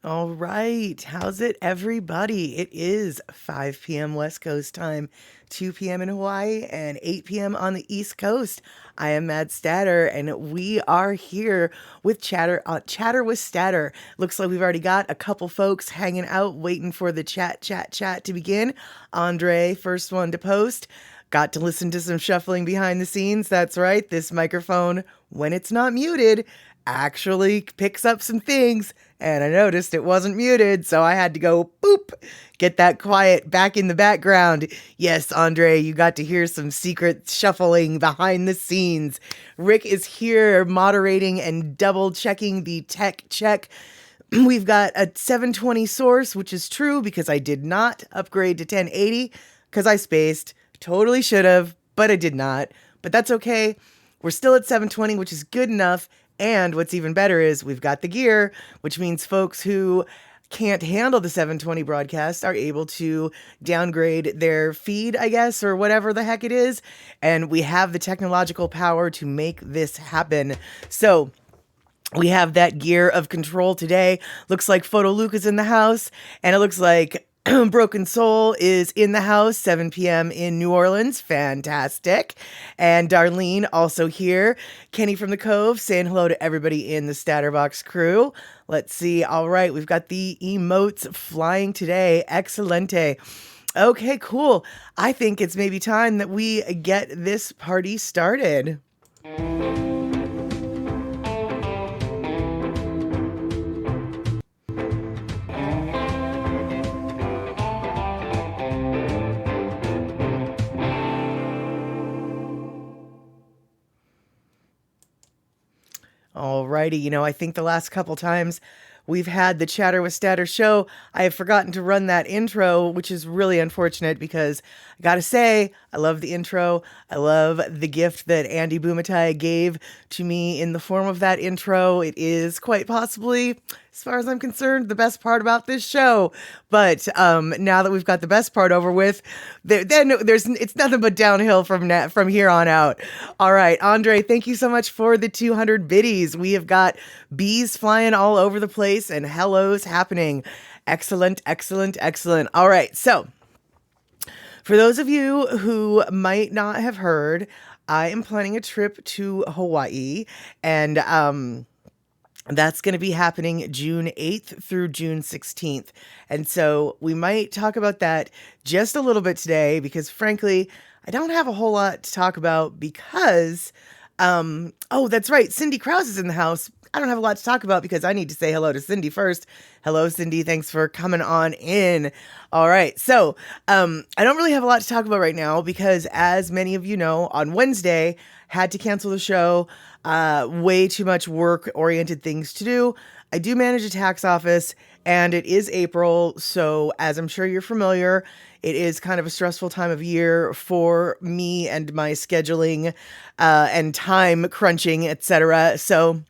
All right. How's it, everybody? It is 5 p.m. West Coast time, 2 p.m. in Hawaii, and 8 p.m. on the East Coast. I am Mad Statter, and we are here with Chatter with Statter. Looks like we've already got a couple folks hanging out, waiting for the chat to begin. Andre, first one to post. Got to listen to some shuffling behind the scenes. That's right. This microphone, when it's not muted, actually picks up some things, and I noticed it wasn't muted, so I had to go boop, get that quiet back in the background. Yes, Andre, you got to hear some secret shuffling behind the scenes. Rick is here moderating and double checking the tech check. We've got a 720 source, which is true because I did not upgrade to 1080 because I spaced. Totally should have, but I did not. But that's okay. We're still at 720, which is good enough. And what's even better is we've got the gear, which means folks who can't handle the 720 broadcast are able to downgrade their feed, I guess, or whatever the heck it is. And we have the technological power to make this happen. So we have that gear of control today. Looks like Photo Luke is in the house, and it looks like Broken Soul is in the house, 7 p.m. in New Orleans. Fantastic. And Darlene also here. Kenny from the Cove saying hello to everybody in the Statterbox crew. Let's see. All right. We've got the emotes flying today. Excelente. Okay, cool. I think it's maybe time that we get this party started. Alrighty, I think the last couple times we've had the Chatter with Statter show, I have forgotten to run that intro, which is really unfortunate because I gotta say, I love the intro. I love the gift that Andy Bumatai gave to me in the form of that intro. It is quite possibly, as far as I'm concerned, the best part about this show. But now that we've got the best part over with, it's nothing but downhill from here on out. All right, Andre, thank you so much for the 200 biddies. We have got bees flying all over the place and hellos happening. Excellent, excellent, excellent. All right, so for those of you who might not have heard, I am planning a trip to Hawaii, and that's going to be happening June 8th through June 16th. And so we might talk about that just a little bit today because, frankly, I don't have a whole lot to talk about because, oh, that's right, Cindy Krause is in the house. I don't have a lot to talk about because I need to say hello to Cindy first. Hello, Cindy. Thanks for coming on in. All right. So I don't really have a lot to talk about right now because, as many of you know, on Wednesday, had to cancel the show. Way too much work-oriented things to do. I do manage a tax office, and it is April. So as I'm sure you're familiar, it is kind of a stressful time of year for me and my scheduling and time crunching, etc. So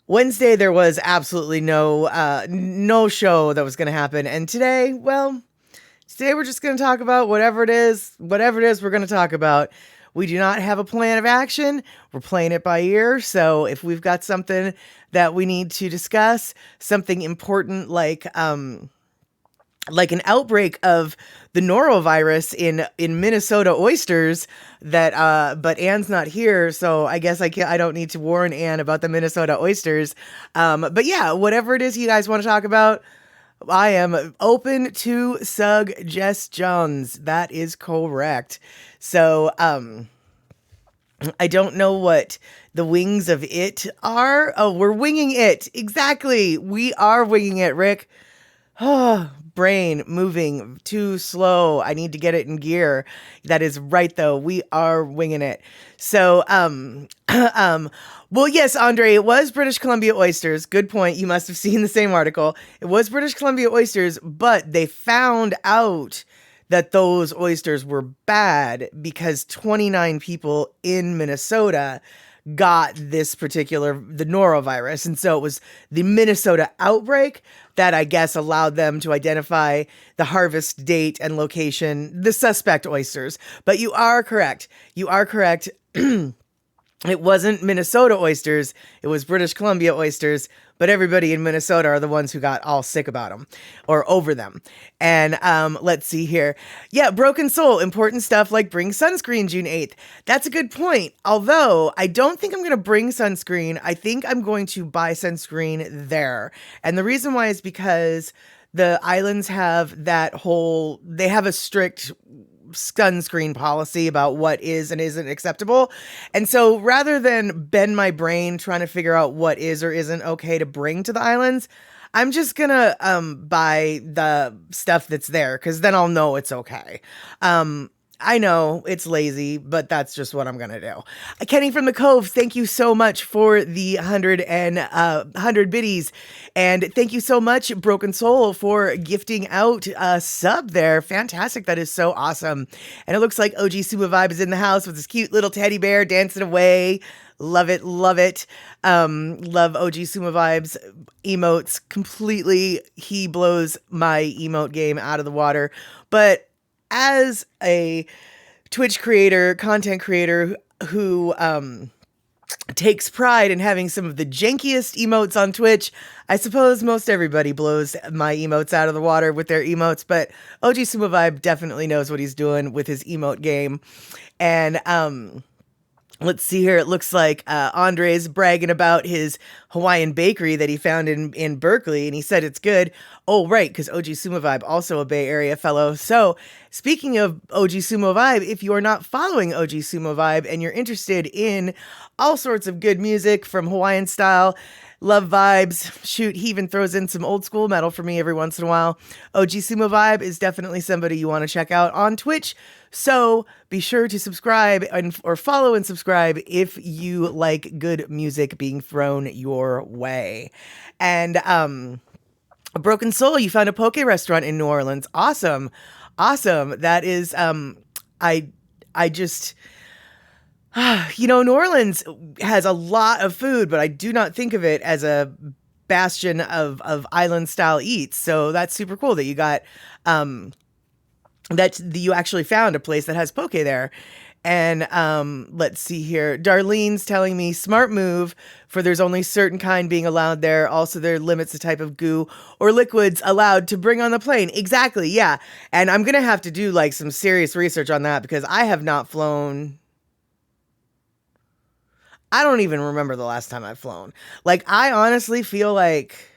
Wednesday, there was absolutely no show that was going to happen. And today, today we're just going to talk about whatever it is we're going to talk about. We do not have a plan of action. We're playing it by ear. So if we've got something that we need to discuss, something important like an outbreak of the norovirus in Minnesota oysters but Anne's not here, so I guess I don't need to warn Anne about the Minnesota oysters. But yeah, whatever it is you guys want to talk about, I am open to suggestions. That is correct. So, I don't know what the wings of it are. Oh, we're winging it. Exactly. We are winging it, Rick. Oh, brain moving too slow. I need to get it in gear. That is right, though. We are winging it. So, well, yes, Andre, it was British Columbia oysters. Good point. You must have seen the same article. It was British Columbia oysters, but they found out that those oysters were bad because 29 people in Minnesota got the norovirus. And so it was the Minnesota outbreak that I guess allowed them to identify the harvest date and location, the suspect oysters. But you are correct. It wasn't Minnesota oysters, it was British Columbia oysters, but everybody in Minnesota are the ones who got all sick about them or over them. And let's see here. Yeah, Broken Soul, important stuff like bring sunscreen June 8th. That's a good point. Although I don't think I'm going to bring sunscreen. I think I'm going to buy sunscreen there. And the reason why is because the islands have they have a strict sunscreen policy about what is and isn't acceptable. And so rather than bend my brain trying to figure out what is or isn't okay to bring to the islands, I'm just gonna buy the stuff that's there because then I'll know it's okay. I know it's lazy, but that's just what I'm gonna do. Kenny from the Cove, thank you so much for the 100 biddies, and thank you so much, Broken Soul, for gifting out a sub there. Fantastic, that is so awesome. And it looks like OG Suba Vibe is in the house with his cute little teddy bear dancing away. Love it, love it. Love OG Suma Vibes emotes completely. He blows my emote game out of the water. But as a Twitch creator, content creator who takes pride in having some of the jankiest emotes on Twitch, I suppose most everybody blows my emotes out of the water with their emotes, but OG Suma Vibe definitely knows what he's doing with his emote game. And let's see here. It looks like Andre's bragging about his Hawaiian bakery that he found in Berkeley, and he said it's good. Oh, right, because OG Sumo Vibe, also a Bay Area fellow. So, speaking of OG Sumo Vibe, if you are not following OG Sumo Vibe and you're interested in all sorts of good music from Hawaiian style, love vibes, shoot, he even throws in some old school metal for me every once in a while. OG Sumo Vibe is definitely somebody you want to check out on Twitch. So be sure to subscribe or follow and subscribe if you like good music being thrown your way. And a Broken Soul, you found a poke restaurant in New Orleans. Awesome. Awesome. That is I just New Orleans has a lot of food, but I do not think of it as a bastion of island style eats. So that's super cool that you got that you actually found a place that has poke there. And let's see here. Darlene's telling me smart move, for there's only certain kind being allowed there. Also, there limits the type of goo or liquids allowed to bring on the plane. Exactly, yeah. And I'm gonna have to do like some serious research on that because I have not flown. I don't even remember the last time I've flown. Like, I honestly feel like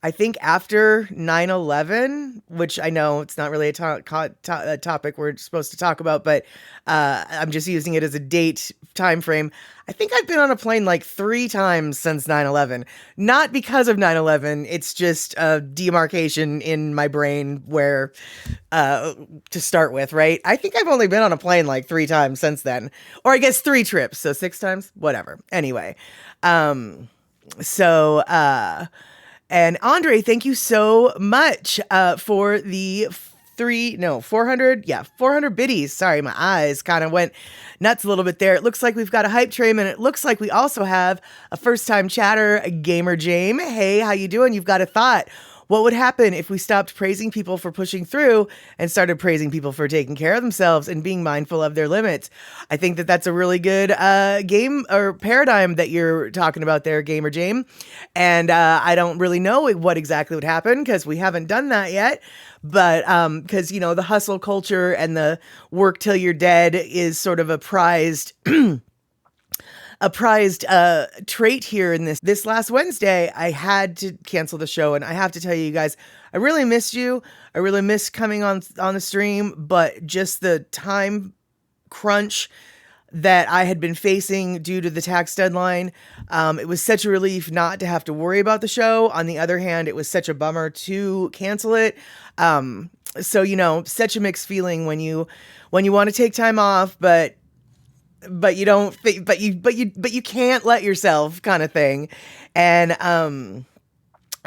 I think after 9/11, which I know it's not really a topic we're supposed to talk about, but I'm just using it as a date time frame. I think I've been on a plane like 3 times since 9/11. Not because of 9/11, it's just a demarcation in my brain where to start with, right? I think I've only been on a plane like 3 times since then. Or I guess 3 trips, so 6 times, whatever. Anyway, and Andre, thank you so much for the 400 biddies. Sorry, my eyes kind of went nuts a little bit there. It looks like we've got a hype train, and it looks like we also have a first-time chatter, Gamer Jame. Hey, how you doing? You've got a thought. What would happen if we stopped praising people for pushing through and started praising people for taking care of themselves and being mindful of their limits? I think that that's a really good game or paradigm that you're talking about there, Gamer Jame. And I don't really know what exactly would happen because we haven't done that yet. But because, the hustle culture and the work till you're dead is sort of a prized trait here in this last Wednesday. I had to cancel the show, and I have to tell you guys, I really missed you. I really missed coming on the stream, but just the time crunch that I had been facing due to the tax deadline, it was such a relief not to have to worry about the show. On the other hand, it was such a bummer to cancel it. So such a mixed feeling when you want to take time off, but you don't, but you can't let yourself, kind of thing. And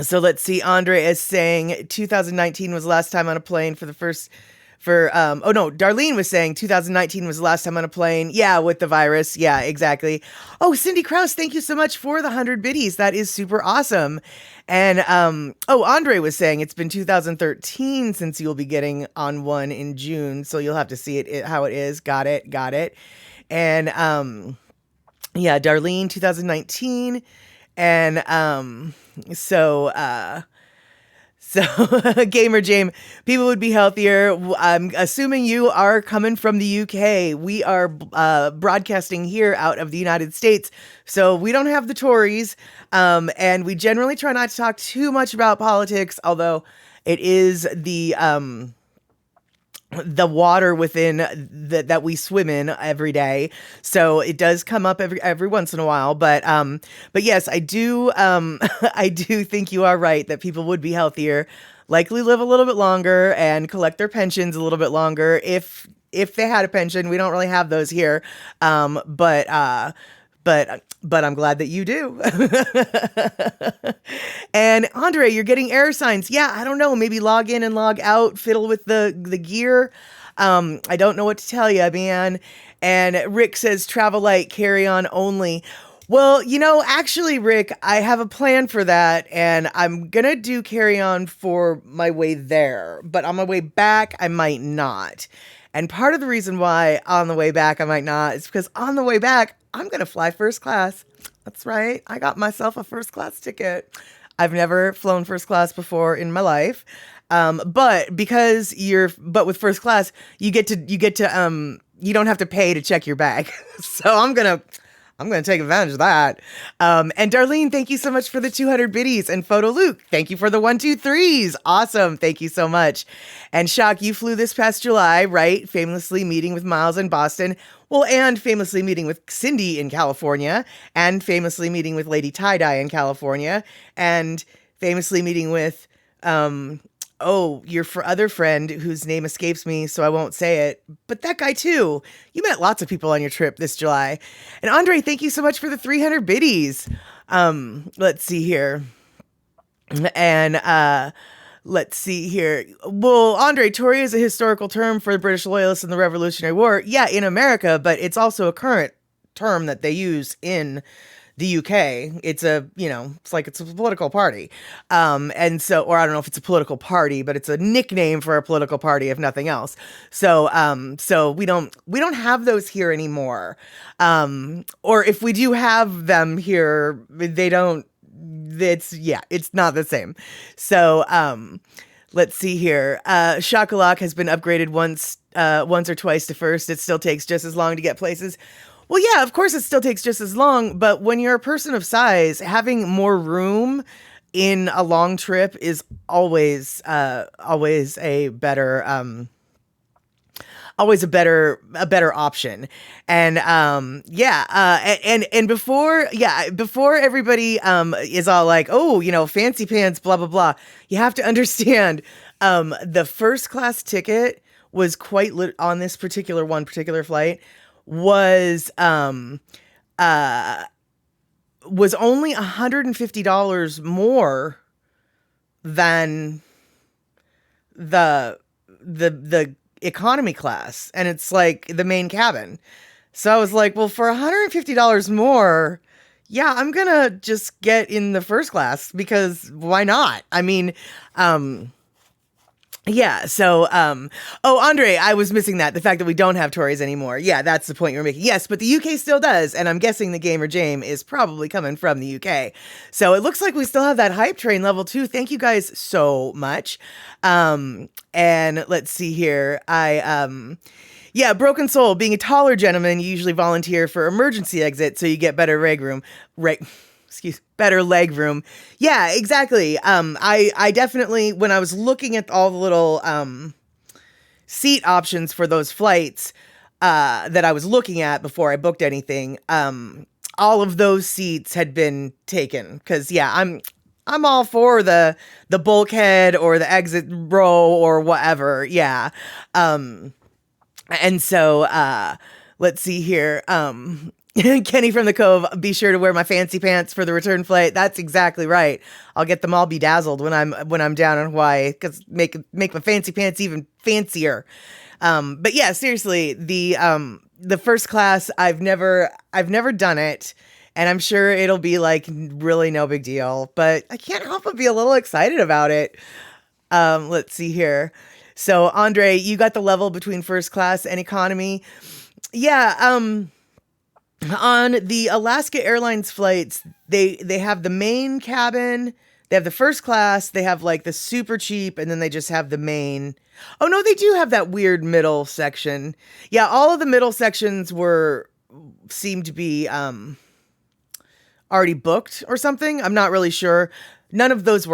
so let's see. Andre is saying 2019 was the last time on a plane for the oh no, Darlene was saying 2019 was the last time on a plane. Yeah, with the virus. Yeah, exactly. Oh, Cindy Krause, thank you so much for the 100 biddies. That is super awesome. And oh, Andre was saying it's been 2013 since you'll be getting on one in June, so you'll have to see it how it is. Got it, got it. And yeah, Darlene 2019. And so Gamer Jame, people would be healthier. I'm assuming you are coming from the UK. We are broadcasting here out of the United States, so we don't have the Tories, and we generally try not to talk too much about politics, although it is the water within that we swim in every day. So it does come up every once in a while. But yes, I do I do think you are right that people would be healthier, likely live a little bit longer and collect their pensions a little bit longer if they had a pension. We don't really have those here. But I'm glad that you do. And Andre, you're getting error signs. Yeah, I don't know. Maybe log in and log out, fiddle with the gear. I don't know what to tell you, man. And Rick says travel light, carry on only. Well, actually, Rick, I have a plan for that, and I'm going to do carry on for my way there. But on my way back, I might not. And part of the reason why on the way back I might not is because on the way back, I'm going to fly first class. That's right. I got myself a first class ticket. I've never flown first class before in my life. But with first class, you don't have to pay to check your bag. So I'm going to take advantage of that. And Darlene, thank you so much for the 200 biddies. And Photo Luke, thank you for the 1, 2, 3s. Awesome. Thank you so much. And Shock, you flew this past July, right? Famously meeting with Miles in Boston. Well, and famously meeting with Cindy in California. And famously meeting with Lady Tie-Dye in California. And famously meeting with, your other friend whose name escapes me, so I won't say it. But that guy too. You met lots of people on your trip this July. And Andre, thank you so much for the 300 biddies. Let's see here. And let's see here. Well, Andre, Tory is a historical term for the British loyalists in the Revolutionary War. Yeah, in America, but it's also a current term that they use in the UK. It's it's a political party. And so, or I don't know if it's a political party, but it's a nickname for a political party, if nothing else. So we don't have those here anymore. Or if we do have them here, it's not the same. So, let's see here. Shakalak has been upgraded once or twice to first. It still takes just as long to get places. Well, yeah, of course it still takes just as long, but when you're a person of size, having more room in a long trip is always a better option. And and before everybody is all like, oh, fancy pants, blah blah blah, you have to understand the first class ticket was quite on this particular flight was only $150 more than the economy class, and it's like the main cabin. So I was like, well, for $150 more, yeah, I'm gonna just get in the first class, because why not? I mean, yeah, so, Andre, I was missing that. The fact that we don't have Tories anymore. Yeah, that's the point you're making. Yes, but the UK still does, and I'm guessing the Gamer Jame is probably coming from the UK. So it looks like we still have that hype train level 2. Thank you guys so much. And let's see here. Broken Soul, being a taller gentleman, you usually volunteer for emergency exit so you get better leg room. Better leg room. Yeah, exactly. I definitely, when I was looking at all the little seat options for those flights that I was looking at before I booked anything, all of those seats had been taken. Because yeah, I'm all for the bulkhead or the exit row or whatever. Yeah. And so let's see here. Kenny from the Cove, be sure to wear my fancy pants for the return flight. That's exactly right. I'll get them all bedazzled when I'm down in Hawaii, because make my fancy pants even fancier. But yeah, seriously, the first class, I've never done it, and I'm sure it'll be like really no big deal, but I can't help but be a little excited about it. Let's see here. So Andre, you got the level between first class and economy. Yeah, on the Alaska Airlines flights, they have the main cabin, they have the first class, they have like the super cheap, and then they just have the main. Oh no, they do have that weird middle section. Yeah, all of the middle sections seem to be already booked or something. I'm not really sure. None of those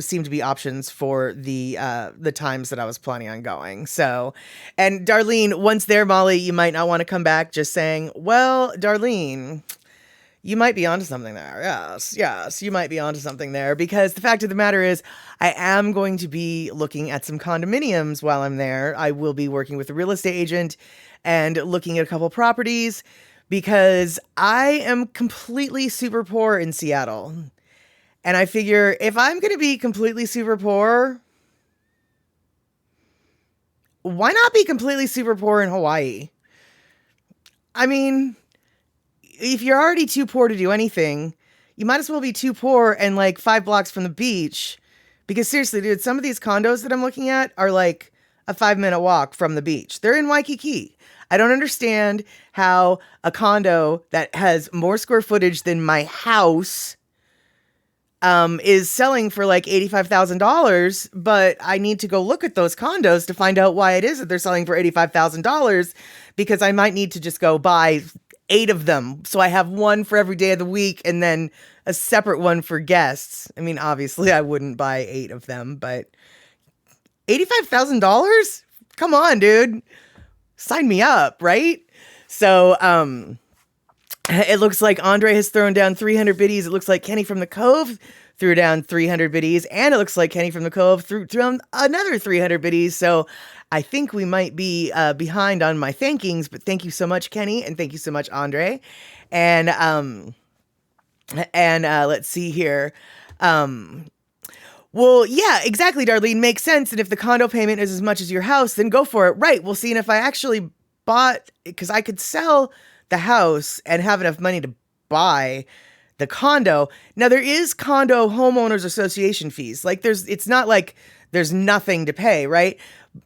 seemed to be options for the times that I was planning on going. So, and Darlene, once there, Molly, you might not want to come back. Just saying, well, Darlene, you might be onto something there. Yes, you might be onto something there, because the fact of the matter is, I am going to be looking at some condominiums while I'm there. I will be working with a real estate agent and looking at a couple properties, because I am completely super poor in Seattle. And I figure, if I'm going to be completely super poor, why not be completely super poor in Hawaii? I mean, if you're already too poor to do anything, you might as well be too poor and like 5 blocks from the beach. Because seriously, dude, some of these condos that I'm looking at are like a 5-minute walk from the beach. They're in Waikiki. I don't understand how a condo that has more square footage than my house is selling for like $85,000, but I need to go look at those condos to find out why it is that they're selling for $85,000, because I might need to just go buy 8 of them. So I have one for every day of the week and then a separate one for guests. I mean, obviously I wouldn't buy 8 of them, but $85,000? Come on, dude. Sign me up, right? So, it looks like Andre has thrown down 300 biddies. It looks like Kenny from the Cove threw down 300 biddies. And it looks like Kenny from the Cove threw down another 300 biddies. So I think we might be behind on my thankings. But thank you so much, Kenny. And thank you so much, Andre. And let's see here. Well, yeah, exactly, Darlene. Makes sense. And if the condo payment is as much as your house, then go for it. Right. We'll see. And if I actually bought, because I could sell the house and have enough money to buy the condo. Now there is condo homeowners association fees. Like it's not like there's nothing to pay, right?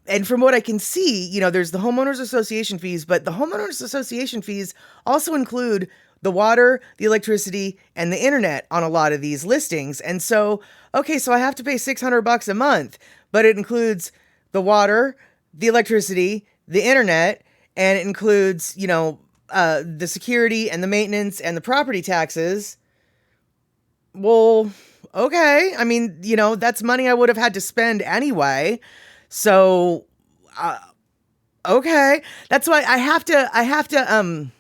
And from what I can see, there's the homeowners association fees, but the homeowners association fees also include the water, the electricity, and the internet on a lot of these listings. And so, okay, so I have to pay $600 a month, but it includes the water, the electricity, the internet, and it includes, the security and the maintenance and the property taxes. Well, okay. I mean, that's money I would have had to spend anyway. So, okay. That's why I have to,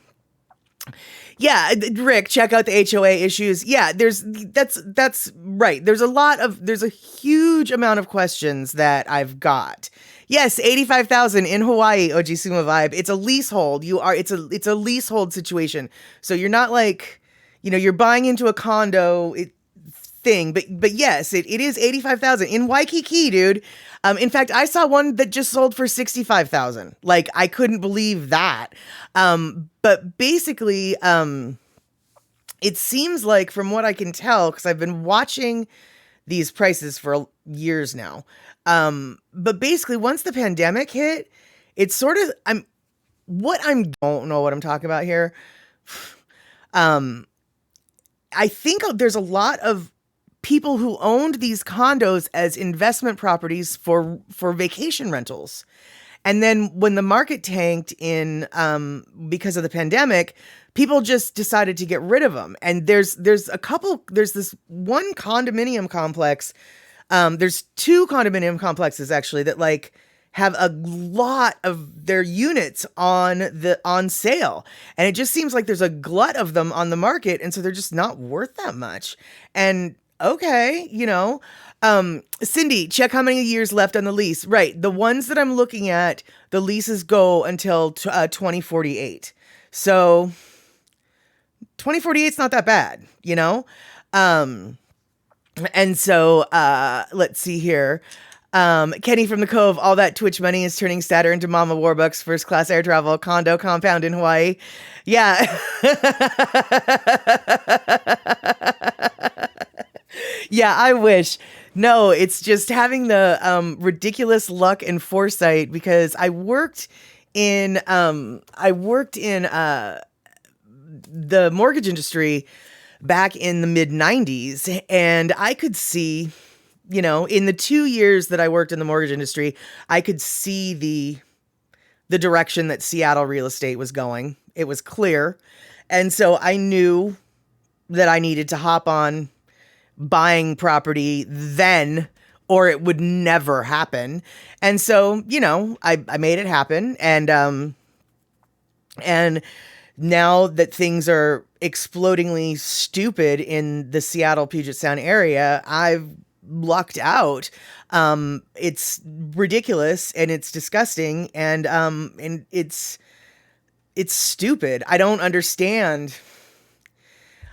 yeah, Rick, check out the HOA issues. Yeah, that's right. There's a huge amount of questions that I've got. Yes, 85,000 in Hawaii, Ojisuma Vibe. It's a leasehold. It's a leasehold situation. So you're not like, you're buying into a condo thing, but yes, it is 85,000 in Waikiki, dude. In fact, I saw one that just sold for 65,000. Like, I couldn't believe that. But basically, it seems like, from what I can tell, because I've been watching these prices for years now. But basically, once the pandemic hit, it's sort of, don't know what I'm talking about here. I think there's a lot of people who owned these condos as investment properties for vacation rentals. And then when the market tanked because of the pandemic, people just decided to get rid of them. And there's this one condominium complex. There's 2 condominium complexes actually that like have a lot of their units on sale. And it just seems like there's a glut of them on the market. And so they're just not worth that much. And okay, Cindy, check how many years left on the lease. Right. The ones that I'm looking at, the leases go until 2048. So 2048 is not that bad, you know? And so, let's see here. Kenny from the Cove, all that Twitch money is turning Statter into Mama Warbucks, first class air travel, condo compound in Hawaii. Yeah. Yeah, I wish. No, it's just having the ridiculous luck and foresight because I worked in the mortgage industry back in the mid 90s, and I could see, in the 2 years that I worked in the mortgage industry, I could see the direction that Seattle real estate was going. It was clear. And so I knew that I needed to hop on buying property then, or it would never happen. And so, I made it happen. And now that things are explodingly stupid in the Seattle Puget Sound area, I've lucked out. It's ridiculous and it's disgusting and it's stupid. I don't understand.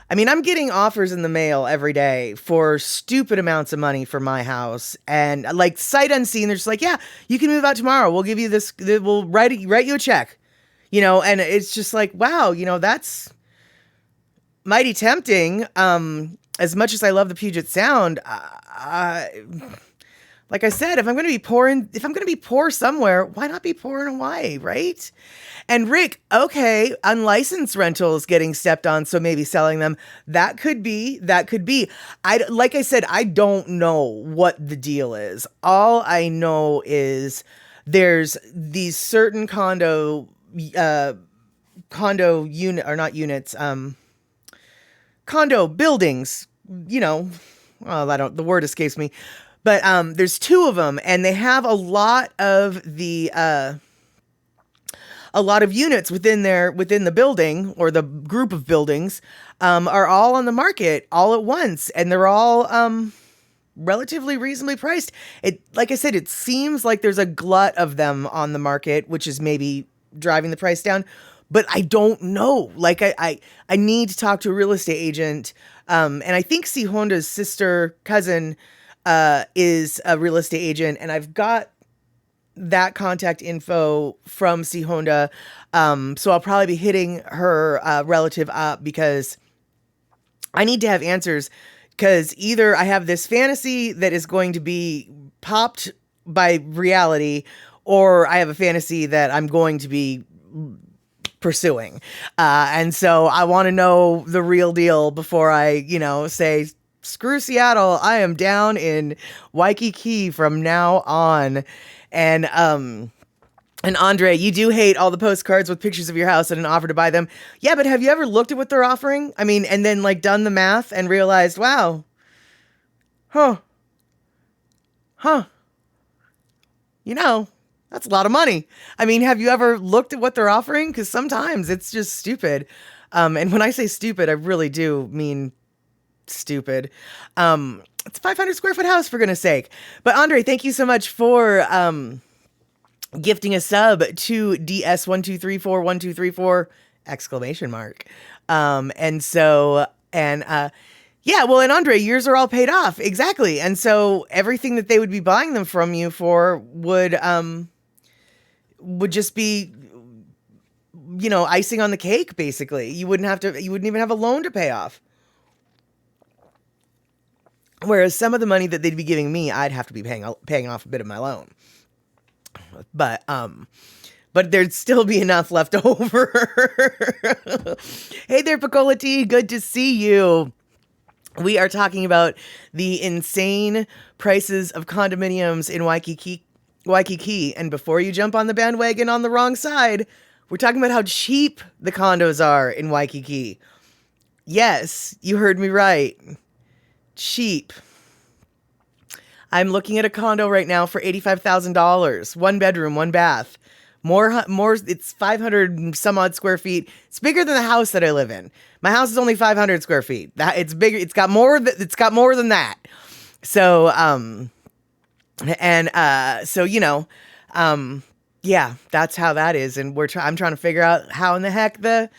I mean, I'm getting offers in the mail every day for stupid amounts of money for my house, and like sight unseen, they're just like, yeah, you can move out tomorrow. We'll give you this. We'll write you a check, and it's just like, wow, that's mighty tempting. As much as I love the Puget Sound, like I said, if I'm going to be poor somewhere, why not be poor in Hawaii, right? And Rick, okay, unlicensed rentals getting stepped on, so maybe selling them. That could be. Like I said, I don't know what the deal is. All I know is there's these certain condo unit, or not units, condo buildings, well, the word escapes me. But there's two of them, and they have a lot of units within the building, or the group of buildings, are all on the market all at once, and they're all relatively reasonably priced. Like I said, it seems like there's a glut of them on the market, which is maybe driving the price down. But I don't know. Like I need to talk to a real estate agent, and I think C Honda's cousin is a real estate agent, and I've got that contact info from C Honda. So I'll probably be hitting her relative up because I need to have answers, because either I have this fantasy that is going to be popped by reality, or I have a fantasy that I'm going to be pursuing. And so I want to know the real deal before I, say, screw Seattle, I am down in Waikiki from now on. And Andre, you do hate all the postcards with pictures of your house and an offer to buy them. Yeah, but have you ever looked at what they're offering? I mean, and then done the math and realized, wow, huh, that's a lot of money. I mean, have you ever looked at what they're offering? Because sometimes it's just stupid. And when I say stupid, I really do mean stupid. It's a 500 square foot house, for goodness sake. But Andre, thank you so much for gifting a sub to DS12341234 ! Yeah, well, and Andre, yours are all paid off. Exactly. And so everything that they would be buying them from you for would just be, icing on the cake, basically. You wouldn't even have a loan to pay off. Whereas some of the money that they'd be giving me, I'd have to be paying off a bit of my loan. But there'd still be enough left over. Hey there, Picola T. Good to see you. We are talking about the insane prices of condominiums in Waikiki. And before you jump on the bandwagon on the wrong side, we're talking about how cheap the condos are in Waikiki. Yes, you heard me right. Cheap. I'm looking at a condo right now for $85,000. 1 bedroom, 1 bath. More, it's 500 some odd square feet. It's bigger than the house that I live in. My house is only 500 square feet. It's bigger. It's got more than that. So, yeah, that's how that is. And I'm trying to figure out how in the heck the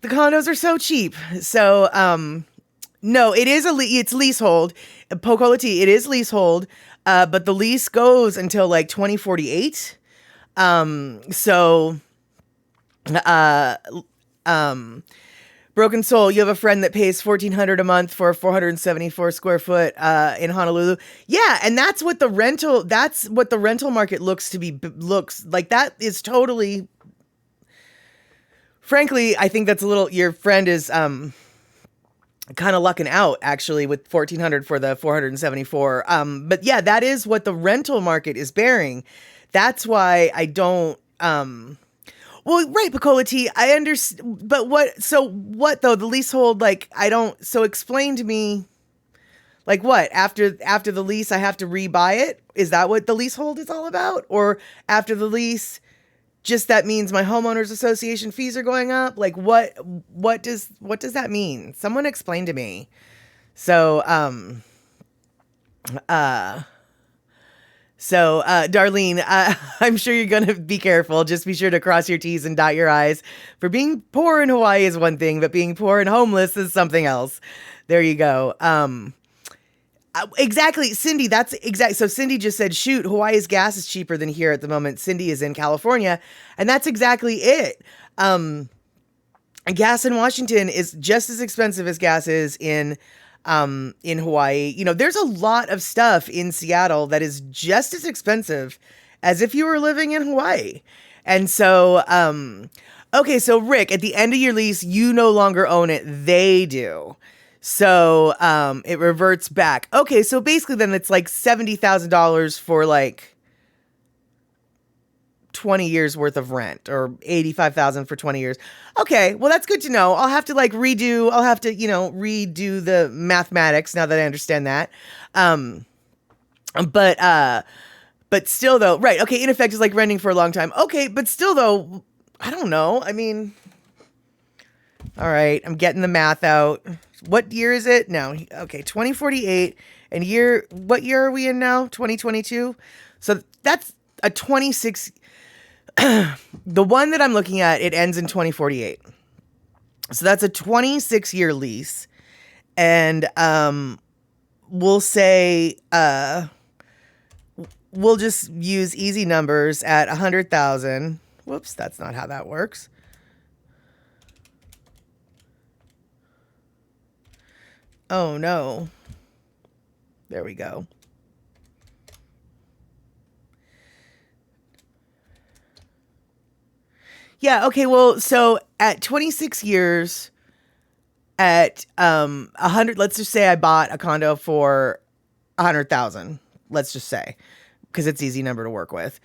The condos are so cheap. So, no, it is it's leasehold. Pocola T, it is leasehold. But the lease goes until like 2048. So, uh, um, Broken Soul, you have a friend that pays $1,400 a month for a 474 square foot in Honolulu. Yeah, and that's what the rental market looks like. That is totally, frankly, I think that's a little, your friend is kind of lucking out actually with 1,400 for the 474. But yeah, that is what the rental market is bearing. That's why I don't well, right, Picola T, I understand, but what though, the leasehold, like, I don't, so explain to me, like, what, after the lease, I have to rebuy it? Is that what the leasehold is all about? Or after the lease, just that means my homeowners association fees are going up? Like, what does that mean? Someone explain to me. So, Darlene, I'm sure you're going to be careful. Just be sure to cross your T's and dot your I's. For being poor in Hawaii is one thing, but being poor and homeless is something else. There you go. Exactly, Cindy, that's exact. So Cindy just said, shoot, Hawaii's gas is cheaper than here at the moment. Cindy is in California, and that's exactly it. Gas in Washington is just as expensive as gas is in Hawaii. You know, there's a lot of stuff in Seattle that is just as expensive as if you were living in Hawaii. And so, okay, so Rick, at the end of your lease, you no longer own it. They do. So, it reverts back. Okay, so basically then it's like $70,000 for like 20 years worth of rent, or 85,000 for 20 years. Okay, well, that's good to know. I'll have to redo the mathematics now that I understand that. But still though, right. Okay. In effect, it's like renting for a long time. Okay. But still though, I don't know. I mean, all right, I'm getting the math out. What year is it? No. Okay. 2048. And what year are we in now? 2022. So that's a 26. The one that I'm looking at, it ends in 2048. So that's a 26-year lease. And we'll say we'll just use easy numbers at 100,000. Whoops, that's not how that works. Oh no. There we go. Yeah, okay, well, so at 26 years, at 100, let's just say I bought a condo for 100,000, let's just say, because it's easy number to work with.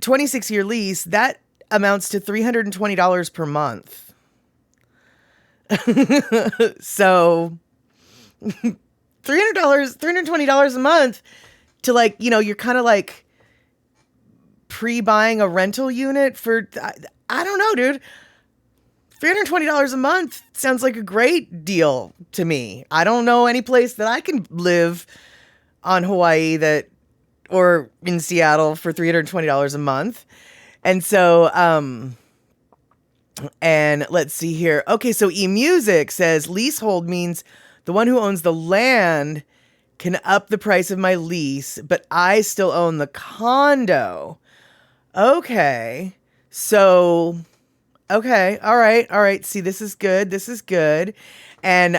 26-year lease, that amounts to $320 per month. So $320 a month to, like, you know, you're kind of like pre-buying a rental unit for, I don't know, dude. $320 a month sounds like a great deal to me. I don't know any place that I can live on Hawaii or in Seattle for $320 a month. And so, and let's see here. Okay, so eMusic says leasehold means the one who owns the land can up the price of my lease, but I still own the condo. Okay. So, okay. All right. See, this is good. And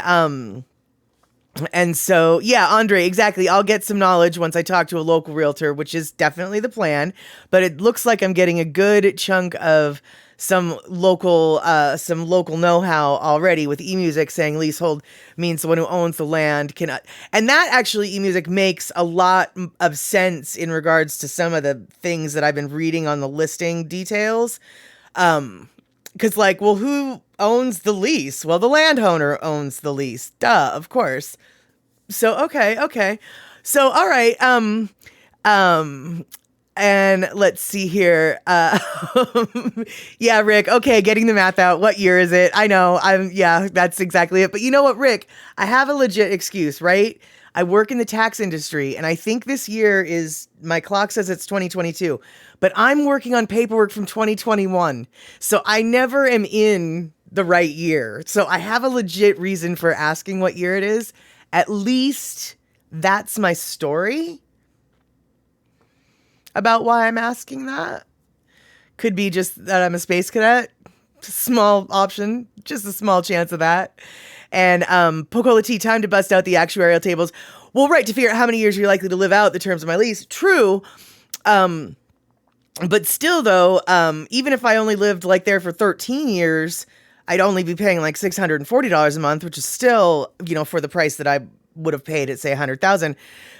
so, yeah, Andre, exactly. I'll get some knowledge once I talk to a local realtor, which is definitely the plan, but it looks like I'm getting a good chunk of some local know-how already, with eMusic saying leasehold means the one who owns the land can, and that actually eMusic makes a lot of sense in regards to some of the things that I've been reading on the listing details. Cause like, well, who owns the lease? Well, the landowner owns the lease. Duh, of course. So, okay. So, all right. And let's see here. Yeah, Rick. Okay, getting the math out. What year is it? I know. Yeah, that's exactly it. But you know what, Rick? I have a legit excuse, right? I work in the tax industry, and I think this year my clock says it's 2022, but I'm working on paperwork from 2021. So I never am in the right year. So I have a legit reason for asking what year it is. At least that's my story about why I'm asking that. Could be just that I'm a space cadet. Small option, just a small chance of that. And Pocola T, time to bust out the actuarial tables. Well, right, to figure out how many years you're likely to live out the terms of my lease. True. But still, though, even if I only lived like there for 13 years, I'd only be paying like $640 a month, which is still, for the price that I would have paid at, say, 100,000.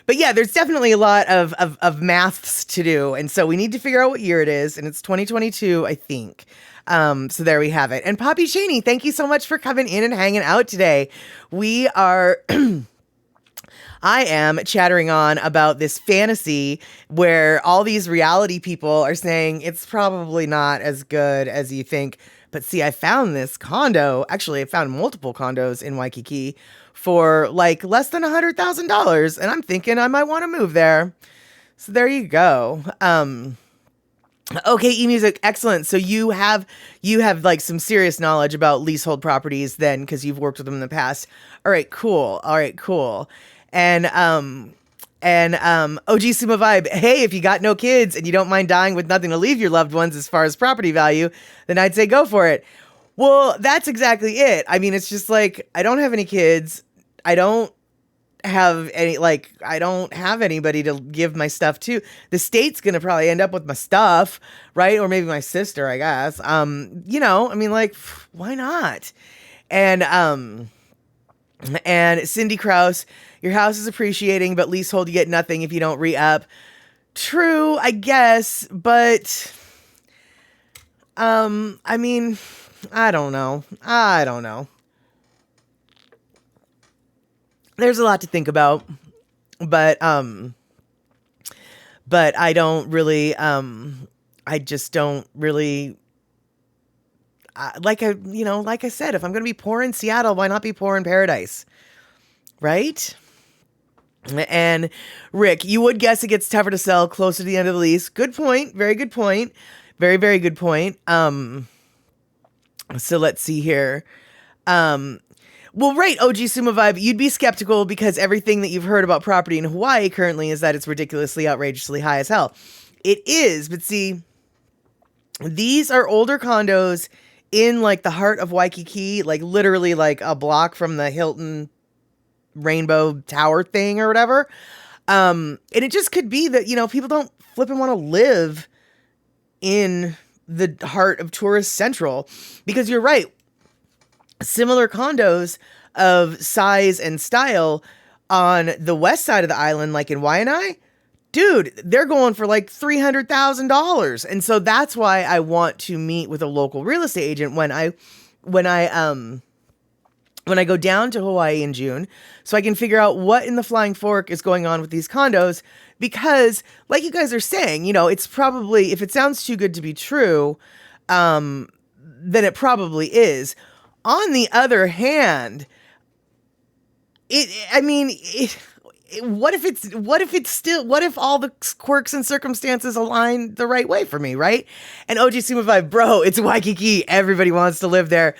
But yeah, there's definitely a lot of maths to do. And so we need to figure out what year it is. And it's 2022, I think. So there we have it. And Poppy Cheney, thank you so much for coming in and hanging out today. We are... I am chattering on about this fantasy where all these reality people are saying it's probably not as good as you think. But see, I found this condo. Actually, I found multiple condos in Waikiki for like less than $100,000. And I'm thinking I might want to move there. So there you go. Okay, eMusic, excellent. So you have like some serious knowledge about leasehold properties then, because you've worked with them in the past. All right, cool. And OG Sumo Vibe, hey, if you got no kids and you don't mind dying with nothing to leave your loved ones as far as property value, then I'd say go for it. Well, that's exactly it. I mean, it's just like, I don't have any kids. I don't have anybody to give my stuff to. The state's going to probably end up with my stuff, right? Or maybe my sister, I guess. Why not? And Cindy Krause, your house is appreciating, but leasehold, you get nothing if you don't re-up. True, I guess, but, I don't know. There's a lot to think about, but I don't really, I just don't really, like I said, if I'm going to be poor in Seattle, why not be poor in paradise? Right? And Rick, you would guess it gets tougher to sell closer to the end of the lease. Good point. Very good point. Very, very good point. So let's see here. Well, right, OG Sumo Vibe, you'd be skeptical because everything that you've heard about property in Hawaii currently is that it's ridiculously, outrageously high as hell. It is, but see, these are older condos in like the heart of Waikiki, like literally like a block from the Hilton Rainbow Tower thing or whatever. And it just could be that, people don't flipping want to live in the heart of Tourist Central, because you're right. Similar condos of size and style on the west side of the island, like in Waianae, dude, they're going for like $300,000. And so that's why I want to meet with a local real estate agent when I go down to Hawaii in June, so I can figure out what in the Flying Fork is going on with these condos. Because like you guys are saying, it's probably, if it sounds too good to be true, then it probably is. On the other hand, what if all the quirks and circumstances align the right way for me, right? And OG Sumo Vibe, bro, it's Waikiki. Everybody wants to live there.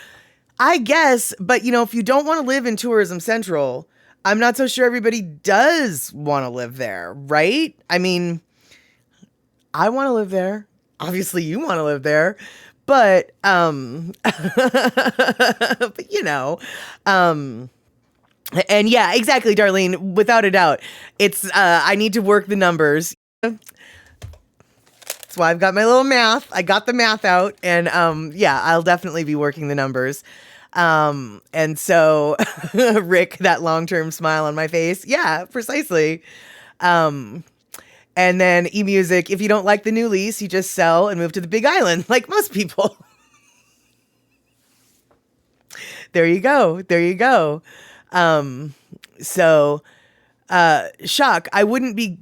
I guess, but if you don't want to live in Tourism Central, I'm not so sure everybody does want to live there, right? I want to live there. Obviously you want to live there. But, and yeah, exactly, Darlene, without a doubt, it's, I need to work the numbers. That's why I've got my little math. I got the math out, and, yeah, I'll definitely be working the numbers. And so Rick, that long-term smile on my face. Yeah, precisely. And then eMusic, if you don't like the new lease, you just sell and move to the Big Island, like most people. There you go. Shock, I wouldn't be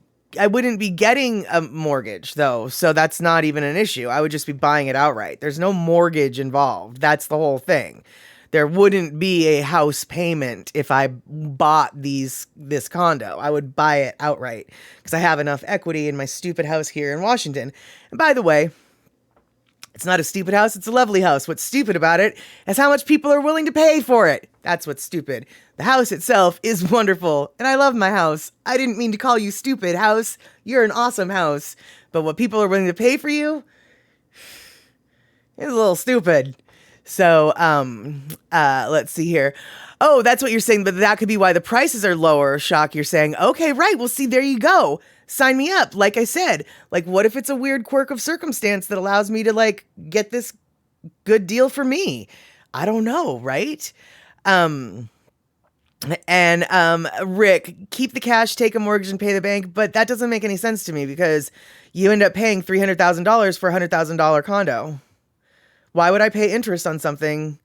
getting a mortgage though. So that's not even an issue. I would just be buying it outright. There's no mortgage involved. That's the whole thing. There wouldn't be a house payment if I bought this condo. I would buy it outright because I have enough equity in my stupid house here in Washington. And by the way, It's not a stupid house. It's a lovely house. What's stupid about it is how much people are willing to pay for it. That's what's stupid. The house itself is wonderful, and I love my house. I didn't mean to call you stupid, house. You're an awesome house. But what people are willing to pay for you is a little stupid. So, let's see here. Oh, that's what you're saying, but that could be why the prices are lower, Shock. You're saying, okay, right. Well, see, there you go. Sign me up. Like I said, like, what if it's a weird quirk of circumstance that allows me to, like, get this good deal for me? I don't know, right? Rick, keep the cash, take a mortgage, and pay the bank, but that doesn't make any sense to me because you end up paying $300,000 for a $100,000 condo. Why would I pay interest on something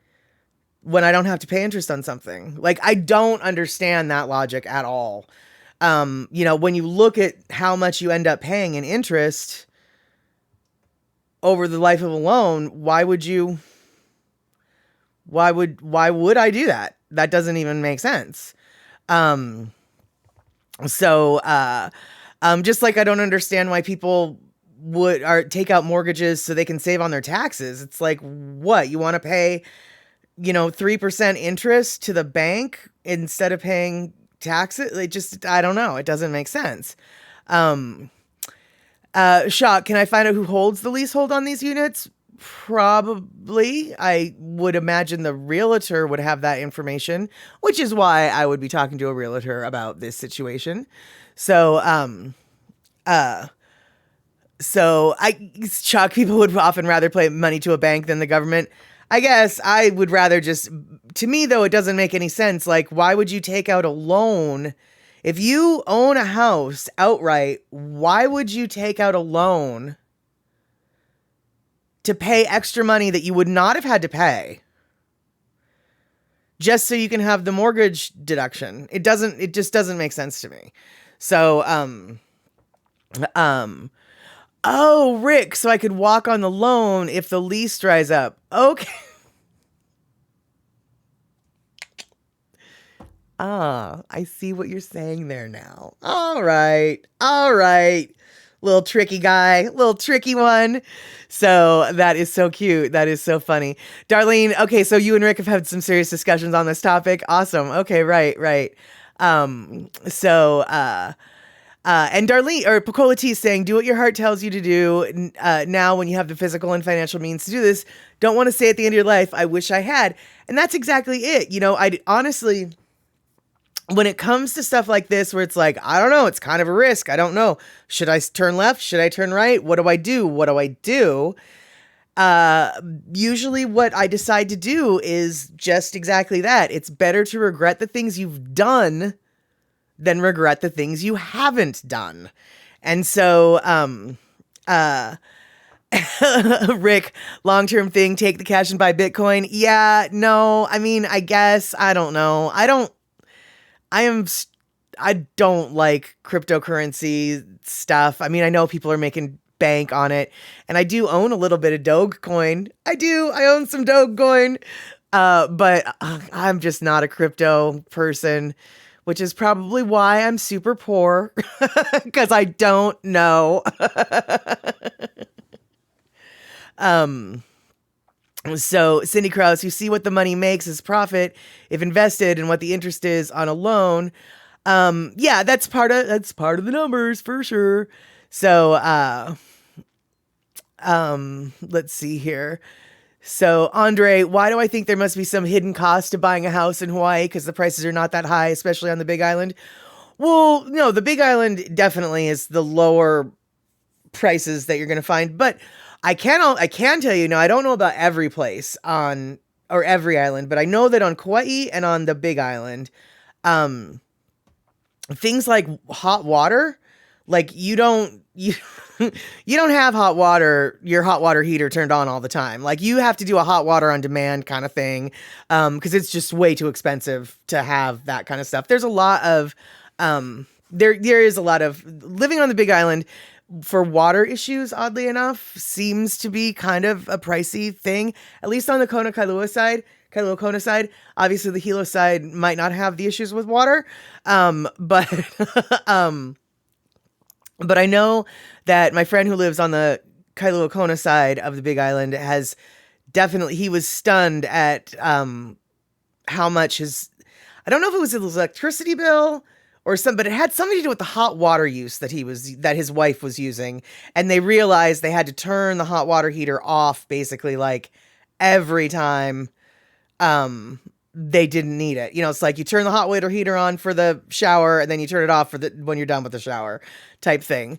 when I don't have to pay interest on something? Like, I don't understand that logic at all. When you look at how much you end up paying in interest over the life of a loan, why would I do that? That doesn't even make sense. Just like I don't understand why people take out mortgages so they can save on their taxes. It's like, what? You want to pay, 3% interest to the bank instead of paying taxes? I don't know. It doesn't make sense. Shock, can I find out who holds the leasehold on these units? Probably. I would imagine the realtor would have that information, which is why I would be talking to a realtor about this situation. Shock, people would often rather pay money to a bank than the government. I guess I would rather to me though, it doesn't make any sense. Like, why would you take out a loan? If you own a house outright, why would you take out a loan to pay extra money that you would not have had to pay just so you can have the mortgage deduction? It just doesn't make sense to me. So, oh, Rick, so I could walk on the loan if the lease dries up. Okay. I see what you're saying there now. All right. Little tricky guy, little tricky one. So that is so cute. That is so funny. Darlene, okay, so you and Rick have had some serious discussions on this topic. Awesome. Okay, right. And Darlene, or Picola T is saying, do what your heart tells you to do now when you have the physical and financial means to do this. Don't want to say at the end of your life, I wish I had. And that's exactly it. I honestly, when it comes to stuff like this, where it's like, I don't know, it's kind of a risk. I don't know. Should I turn left? Should I turn right? What do I do? Usually what I decide to do is just exactly that. It's better to regret the things you've done than regret the things you haven't done. And so, Rick, long-term thing, take the cash and buy Bitcoin. Yeah, no, I mean, I guess, I don't know. I don't like cryptocurrency stuff. I mean, I know people are making bank on it, and I do own a little bit of Dogecoin. I own some Dogecoin, but I'm just not a crypto person, which is probably why I'm super poor, because I don't know. So Cindy Krause, you see what the money makes as profit if invested and what the interest is on a loan. Yeah, that's part of the numbers for sure. So, let's see here. So Andre, why do I think there must be some hidden cost to buying a house in Hawaii? Because the prices are not that high, especially on the Big Island. Well, no, the Big Island definitely is the lower prices that you're going to find, but I can tell you, I don't know about every place or every island, but I know that on Kauai and on the Big Island, things like hot water, like you don't have hot water, your hot water heater turned on all the time. Like you have to do a hot water on demand kind of thing. Cause it's just way too expensive to have that kind of stuff. There's a lot of, there is a lot of living on the Big Island for water issues, oddly enough, seems to be kind of a pricey thing, at least on the Kailua Kona side. Obviously the Hilo side might not have the issues with water. But I know that my friend who lives on the Kailua Kona side of the Big Island has definitely, he was stunned at how much his, I don't know if it was his electricity bill or some, but it had something to do with the hot water use that his wife was using. And they realized they had to turn the hot water heater off basically like every time they didn't need it. You know, it's like you turn the hot water heater on for the shower and then you turn it off for the when you're done with the shower type thing.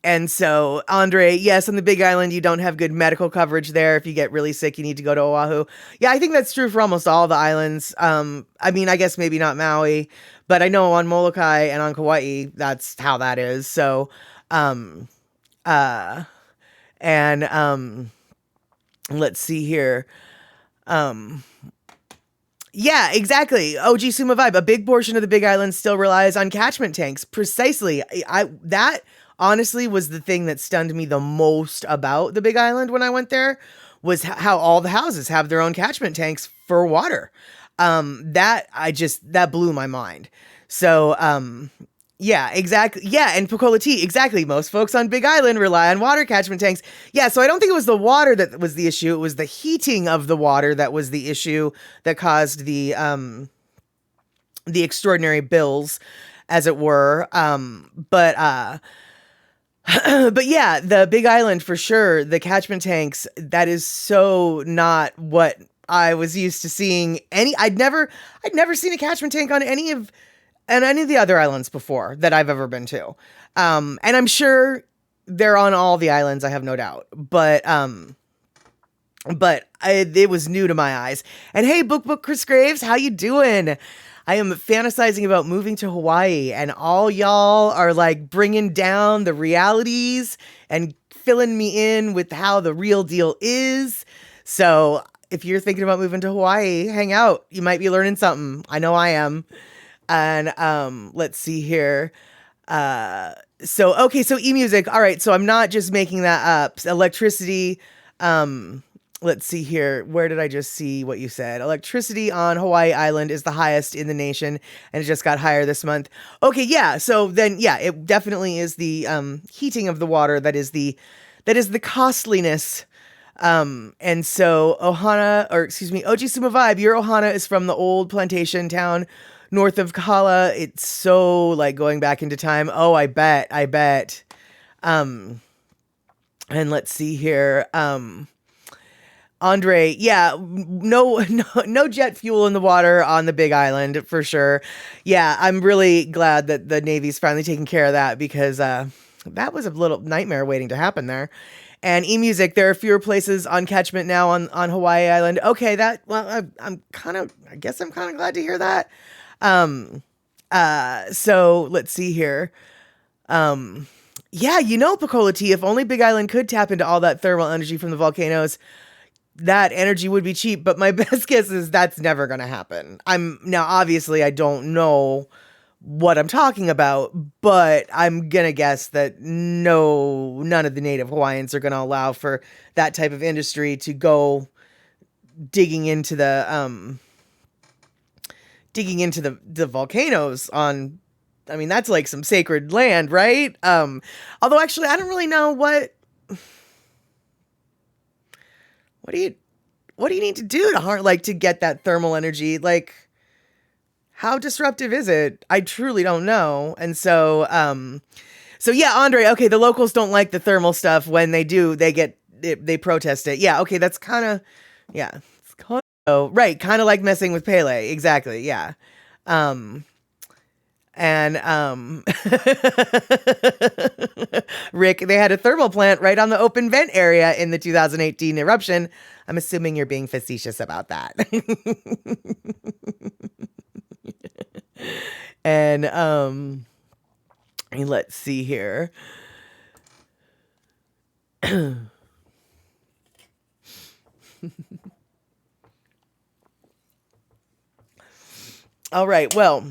And so, Andre, yes, on the Big Island, you don't have good medical coverage there. If you get really sick, you need to go to Oahu. Yeah, I think that's true for almost all the islands. I mean, I guess maybe not Maui, but I know on Molokai and on Kauai, that's how that is. So, uh, and let's see here. Yeah, exactly. OG Suma vibe. A big portion of the Big Island still relies on catchment tanks. Precisely. I that honestly was the thing that stunned me the most about the Big Island when I went there was how all the houses have their own catchment tanks for water. That blew my mind. So, yeah, exactly. Yeah, and Pocola tea, exactly. Most folks on Big Island rely on water catchment tanks. Yeah, so I don't think it was the water that was the issue. It was the heating of the water that was the issue that caused the extraordinary bills, as it were. But yeah, the Big Island for sure, the catchment tanks, that is so not what I was used to seeing. I'd never seen a catchment tank on any of the other islands before that I've ever been to. And I'm sure they're on all the islands, I have no doubt. But it was new to my eyes. And hey, Book Chris Graves, how you doing? I am fantasizing about moving to Hawaii, and all y'all are like bringing down the realities and filling me in with how the real deal is. So if you're thinking about moving to Hawaii, hang out. You might be learning something. I know I am. And let's see here. So e-music. All right, so I'm not just making that up. Electricity. Let's see here. Where did I just see what you said? Electricity on Hawaii Island is the highest in the nation, and it just got higher this month. Okay, yeah. So then, yeah, it definitely is the heating of the water that is the costliness. And so OG Suma Vibe, your Ohana is from the old plantation town north of Kahala. It's so like going back into time. Oh, I bet. And let's see here. Andre, yeah, no jet fuel in the water on the Big Island for sure. Yeah, I'm really glad that the Navy's finally taking care of that because that was a little nightmare waiting to happen there. And e-music, there are fewer places on catchment now on Hawaii Island. Okay, I guess I'm kind of glad to hear that. So let's see here. Yeah, Pocola Tea, if only Big Island could tap into all that thermal energy from the volcanoes, that energy would be cheap, but my best guess is that's never going to happen. Obviously I don't know what I'm talking about, but I'm going to guess that none of the native Hawaiians are going to allow for that type of industry to go digging into the volcanoes on, I mean, that's like some sacred land, right? Although actually I don't really know what do you need to do to get that thermal energy? Like, how disruptive is it? I truly don't know. And so yeah, Andre, okay, the locals don't like the thermal stuff. When they do, they protest it. Yeah, okay, that's kind of, yeah. It's kind of, right, kind of like messing with Pele. Exactly, yeah. Rick, they had a thermal plant right on the open vent area in the 2018 eruption. I'm assuming you're being facetious about that. And let's see here. All right, well,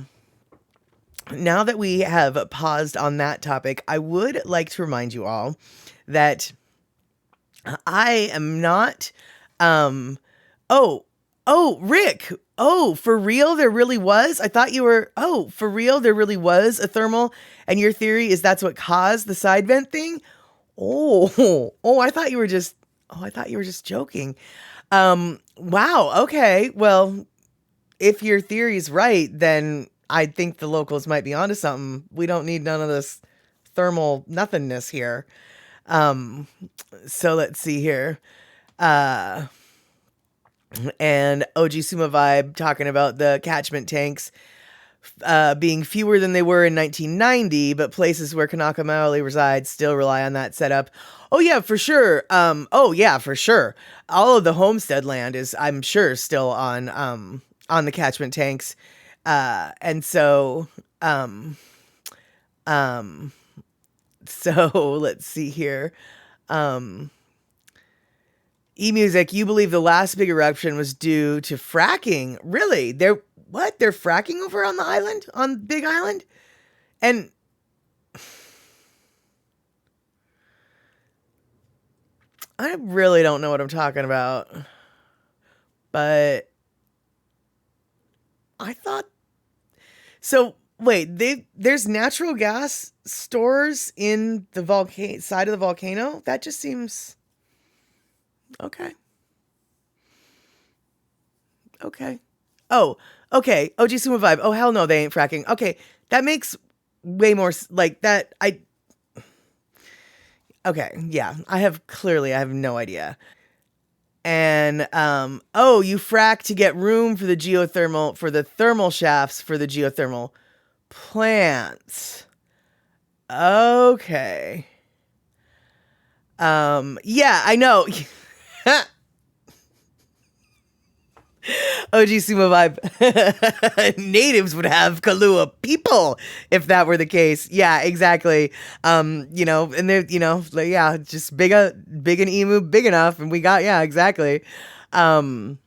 now that we have paused on that topic, I would like to remind you all that I am not, Rick, for real, there really was? I thought you were, for real, there really was a thermal, and your theory is that's what caused the side vent thing? I thought you were just. Oh, I thought you were just joking. Wow. Okay. Well, if your theory's right, then I think the locals might be onto something. We don't need none of this thermal nothingness here. Um, so let's see here. Uh, and OG Suma Vibe talking about the catchment tanks being fewer than they were in 1990, but places where Kanaka Maoli resides still rely on that setup. Oh yeah, for sure. Oh yeah, for sure. All of the homestead land is, I'm sure, still on the catchment tanks, and so um, so let's see here. Um, E-Music, you believe the last big eruption was due to fracking? Really? They're fracking over on the island? On Big Island? And I really don't know what I'm talking about. But I thought so. Wait, there's natural gas stores in the side of the volcano? That just seems okay. Okay. Oh, okay. OG Sumo Vibe. Oh, hell no, they ain't fracking. Okay. That makes way more like that. Okay. Yeah. I have no idea. And, oh, you frack to get room for the thermal shafts for the geothermal plants. Okay. Yeah, I know. OG Sumo Vibe. Natives would have Kahlua people if that were the case. Yeah, exactly. And they're, like, yeah, just big and emu big enough. And we got, yeah, exactly. Um,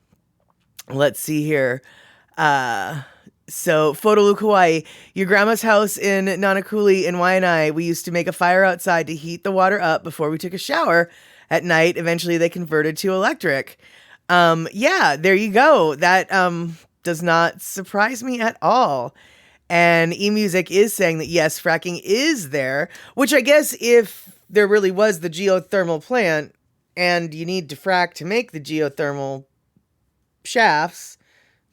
let's see here. So Photo Hawaii, your grandma's house in Nanakuli in Waianae, we used to make a fire outside to heat the water up before we took a shower at night. Eventually they converted to electric. Yeah, there you go. That does not surprise me at all. And eMusic is saying that yes, fracking is there, which I guess if there really was the geothermal plant and you need to frack to make the geothermal shafts,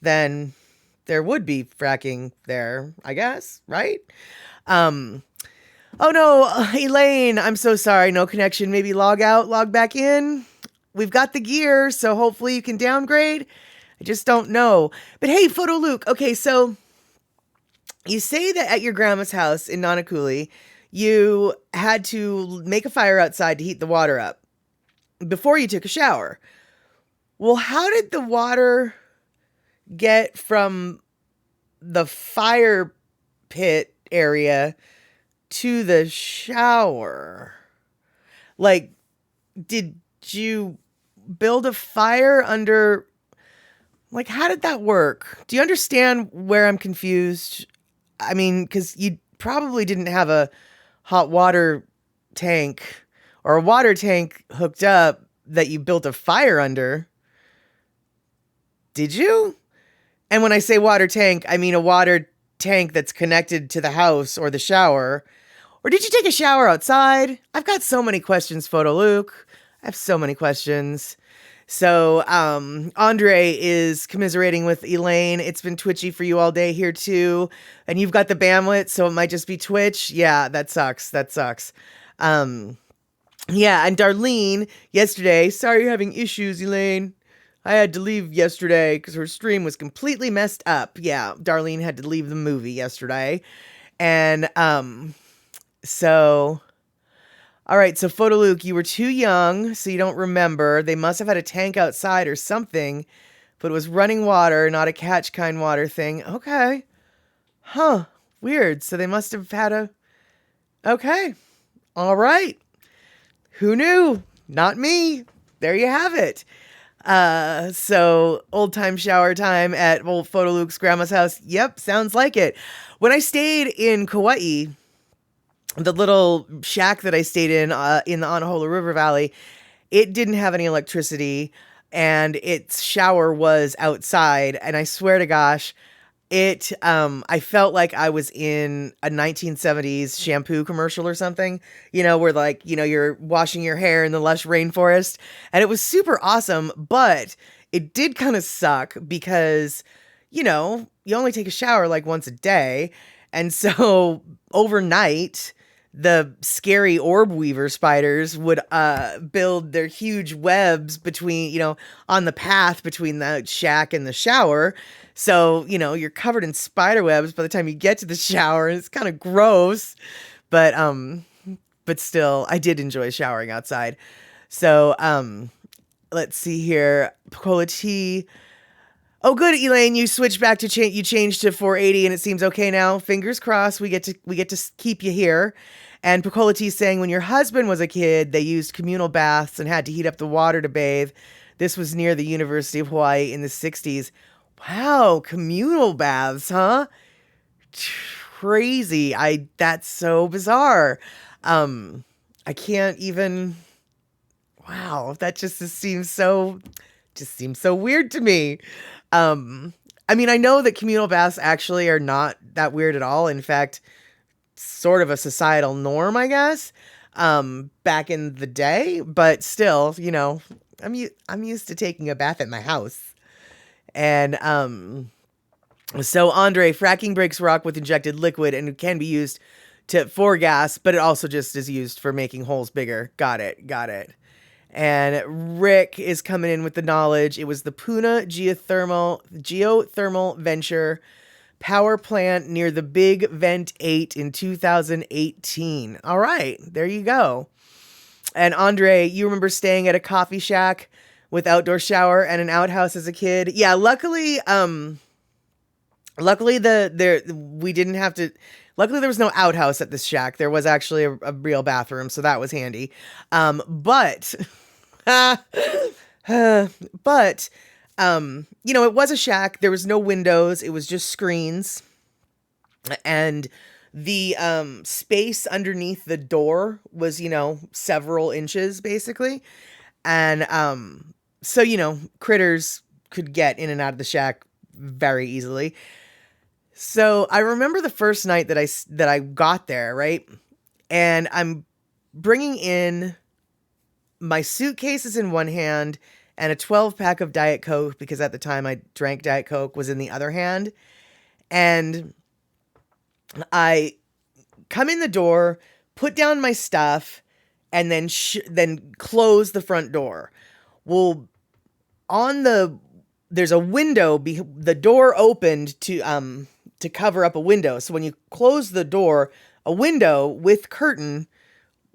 then there would be fracking there, I guess, right? Um, oh no, Elaine, I'm so sorry, no connection. Maybe log out, log back in. We've got the gear, so hopefully you can downgrade. I just don't know. But hey, Photo Luke, okay, so you say that at your grandma's house in Nanakuli, you had to make a fire outside to heat the water up before you took a shower. Well, how did the water get from the fire pit area to the shower? Like, did you build a fire under, like, how did that work? Do you understand where I'm confused? I mean, because you probably didn't have a hot water tank or a water tank hooked up that you built a fire under. Did you? And when I say water tank, I mean a water tank that's connected to the house or the shower. Or did you take a shower outside? I've got so many questions, Photo Luke. I have so many questions. So, Andre is commiserating with Elaine. It's been twitchy for you all day here too. And you've got the bandwidth, so it might just be Twitch. Yeah, that sucks. That sucks. Yeah, and Darlene, yesterday, sorry you're having issues, Elaine. I had to leave yesterday because her stream was completely messed up. Yeah, Darlene had to leave the movie yesterday. And, so... All right, so Photo Luke, you were too young, so you don't remember. They must have had a tank outside or something, but it was running water, not a catch kind water thing. Okay. Huh. Weird. So they must have had a... Okay. All right. Who knew? Not me. There you have it. So old time shower time at old Photo Luke's grandma's house. Yep, sounds like it. When I stayed in Kauai, the little shack that I stayed in the Anahola River Valley, it didn't have any electricity and its shower was outside. And I swear to gosh, I felt like I was in a 1970s shampoo commercial or something, where like, you're washing your hair in the lush rainforest, and it was super awesome, but it did kind of suck because, you only take a shower like once a day. And so overnight, the scary orb weaver spiders would build their huge webs between, on the path between the shack and the shower. So, you're covered in spider webs by the time you get to the shower, and it's kind of gross. But still, I did enjoy showering outside. So, let's see here. Cola tea. Oh, good, Elaine. You switched back to you changed to 480, and it seems okay now. Fingers crossed. We get to keep you here. And Picola T saying, when your husband was a kid, they used communal baths and had to heat up the water to bathe. This was near the University of Hawaii in the 60s. Wow, communal baths, huh? Crazy. That's so bizarre. I can't even. Wow, that seems so weird to me. I mean, I know that communal baths actually are not that weird at all. In fact, sort of a societal norm, I guess, back in the day, but still, I'm used to taking a bath at my house. And, so Andre, fracking breaks rock with injected liquid and can be used for gas, but it also just is used for making holes bigger. Got it. And Rick is coming in with the knowledge. It was the Puna geothermal venture power plant near the Big Vent 8 in 2018. All right, there you go. And Andre, you remember staying at a coffee shack with outdoor shower and an outhouse as a kid? Yeah, luckily we didn't have to. Luckily, there was no outhouse at this shack. There was actually a real bathroom, so that was handy. But it was a shack. There was no windows. It was just screens. And the space underneath the door was, several inches, basically. And so, critters could get in and out of the shack very easily. So I remember the first night that I got there, right? And I'm bringing in my suitcases in one hand and a 12-pack of Diet Coke, because at the time I drank Diet Coke, was in the other hand. And I come in the door, put down my stuff, and then close the front door. Well, there's a window, the door opened to cover up a window. So when you close the door, a window with curtain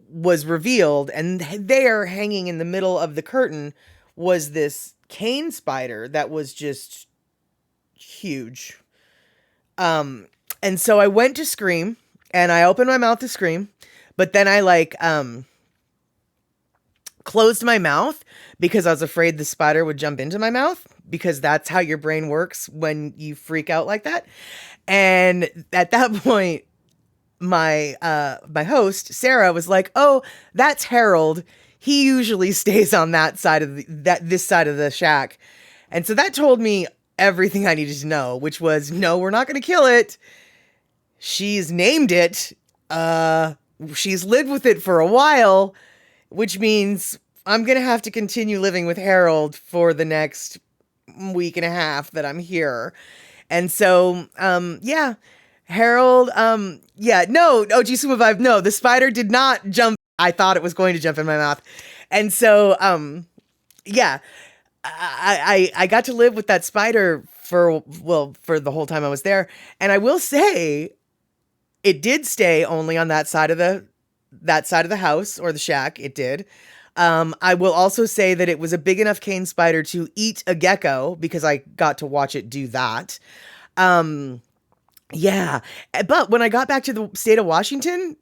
was revealed, and there, hanging in the middle of the curtain, was this cane spider that was just huge. And so I went to scream, and I opened my mouth to scream, but then I closed my mouth because I was afraid the spider would jump into my mouth, because that's how your brain works when you freak out like that. And at that point, my host, Sarah, was like, "Oh, that's Harold. He usually stays on that side of this side of the shack." And so that told me everything I needed to know, which was, no, we're not going to kill it. She's named it. She's lived with it for a while, which means I'm going to have to continue living with Harold for the next week and a half that I'm here. And so, Harold, no, OG Sumo Vibe, no, the spider did not jump. I thought it was going to jump in my mouth. And so, I got to live with that spider for the whole time I was there. And I will say, it did stay only on that side of the house, or the shack. It did. I will also say that it was a big enough cane spider to eat a gecko, because I got to watch it do that. Yeah. But when I got back to the state of Washington,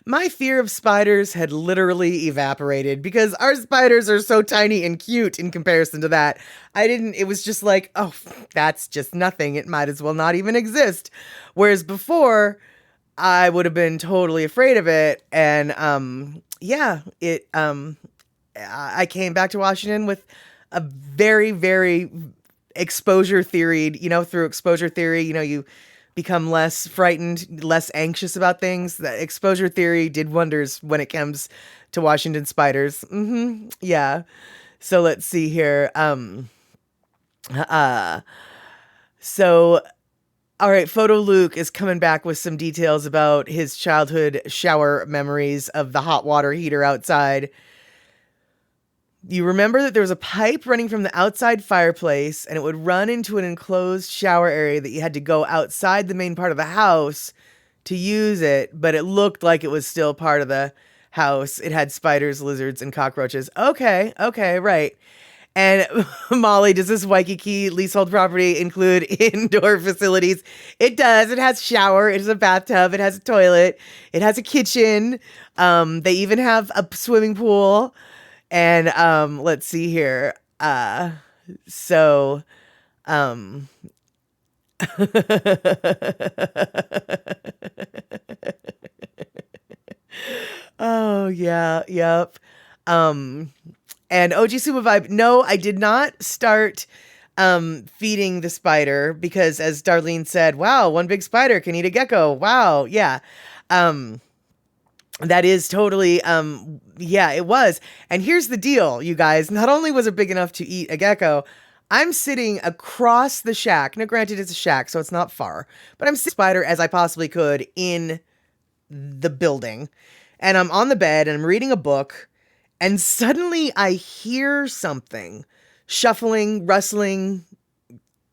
my fear of spiders had literally evaporated, because our spiders are so tiny and cute in comparison to that. It was just like, oh, that's just nothing. It might as well not even exist. Whereas before, I would have been totally afraid of it. And, I came back to Washington with a very, very exposure theoried, through exposure theory, you become less frightened, less anxious about things. The exposure theory did wonders when it comes to Washington spiders. Yeah. So let's see here. Uh, so all right, Photo Luke is coming back with some details about his childhood shower memories of the hot water heater outside. You remember that there was a pipe running from the outside fireplace, and it would run into an enclosed shower area that you had to go outside the main part of the house to use it, but it looked like it was still part of the house. It had spiders, lizards, and cockroaches. Okay, right. And Molly, does this Waikiki leasehold property include indoor facilities? It does. It has a shower. It has a bathtub. It has a toilet. It has a kitchen. They even have a swimming pool. And let's see here. So oh yeah, yep. And OG Sumo Vibe, no, I did not start feeding the spider because, as Darlene said, wow, one big spider can eat a gecko. Wow, yeah. That is totally, yeah, it was. And here's the deal, you guys. Not only was it big enough to eat a gecko, I'm sitting across the shack. Now, granted, it's a shack, so it's not far, but I'm sitting spider as I possibly could in the building. And I'm on the bed and I'm reading a book. And suddenly I hear something shuffling, rustling,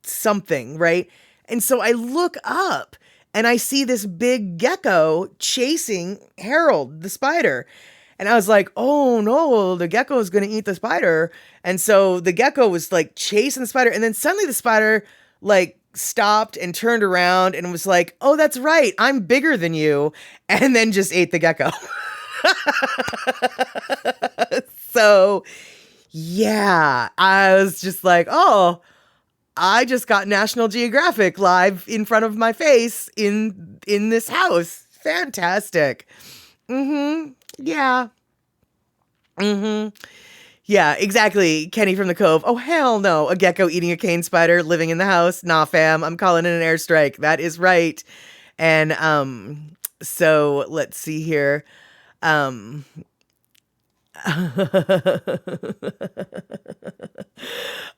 something, right? And so I look up and I see this big gecko chasing Harold, the spider. And I was like, oh no, the gecko is going to eat the spider. And so the gecko was like chasing the spider. And then suddenly the spider like stopped and turned around and was like, oh, that's right, I'm bigger than you. And then just ate the gecko. So, yeah, I was just like, oh, I just got National Geographic live in front of my face in this house. Fantastic. Yeah. Yeah, exactly. Kenny from the Cove. Oh, hell no. A gecko eating a cane spider living in the house. Nah, fam. I'm calling in an airstrike. That is right. And so let's see here.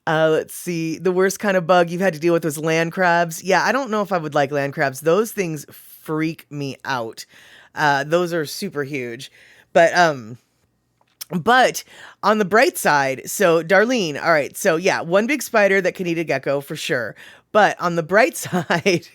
Let's see. The worst kind of bug you've had to deal with was land crabs. Yeah, I don't know if I would like land crabs. Those things freak me out. Those are super huge. But on the bright side, so Darlene, all right, so yeah, one big spider that can eat a gecko for sure. But on the bright side,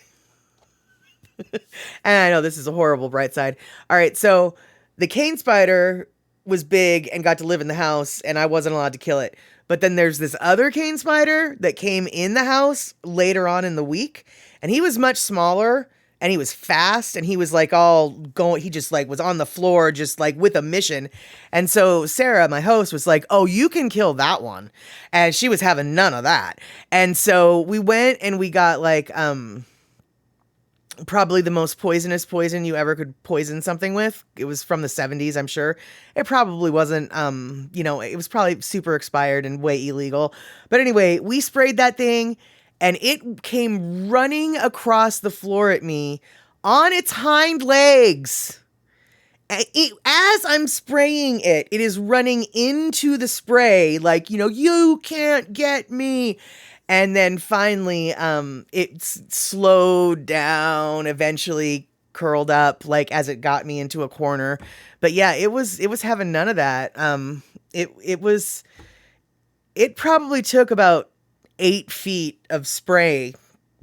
and I know this is a horrible bright side. All right, so the cane spider was big and got to live in the house, and I wasn't allowed to kill it. But then there's this other cane spider that came in the house later on in the week, and he was much smaller, and he was fast, and he was like all going, he just like was on the floor, just like with a mission. And so Sarah, my host, was like, oh, you can kill that one. And she was having none of that. And so we went and we got like, probably the most poisonous poison you ever could poison something with. It was from the 70s, I'm sure. It probably wasn't, it was probably super expired and way illegal. But anyway, we sprayed that thing and it came running across the floor at me on its hind legs. As I'm spraying it, it is running into the spray like, you can't get me. And then finally, it slowed down, eventually curled up, like as it got me into a corner. But yeah, it was having none of that. It probably took about 8 feet of spray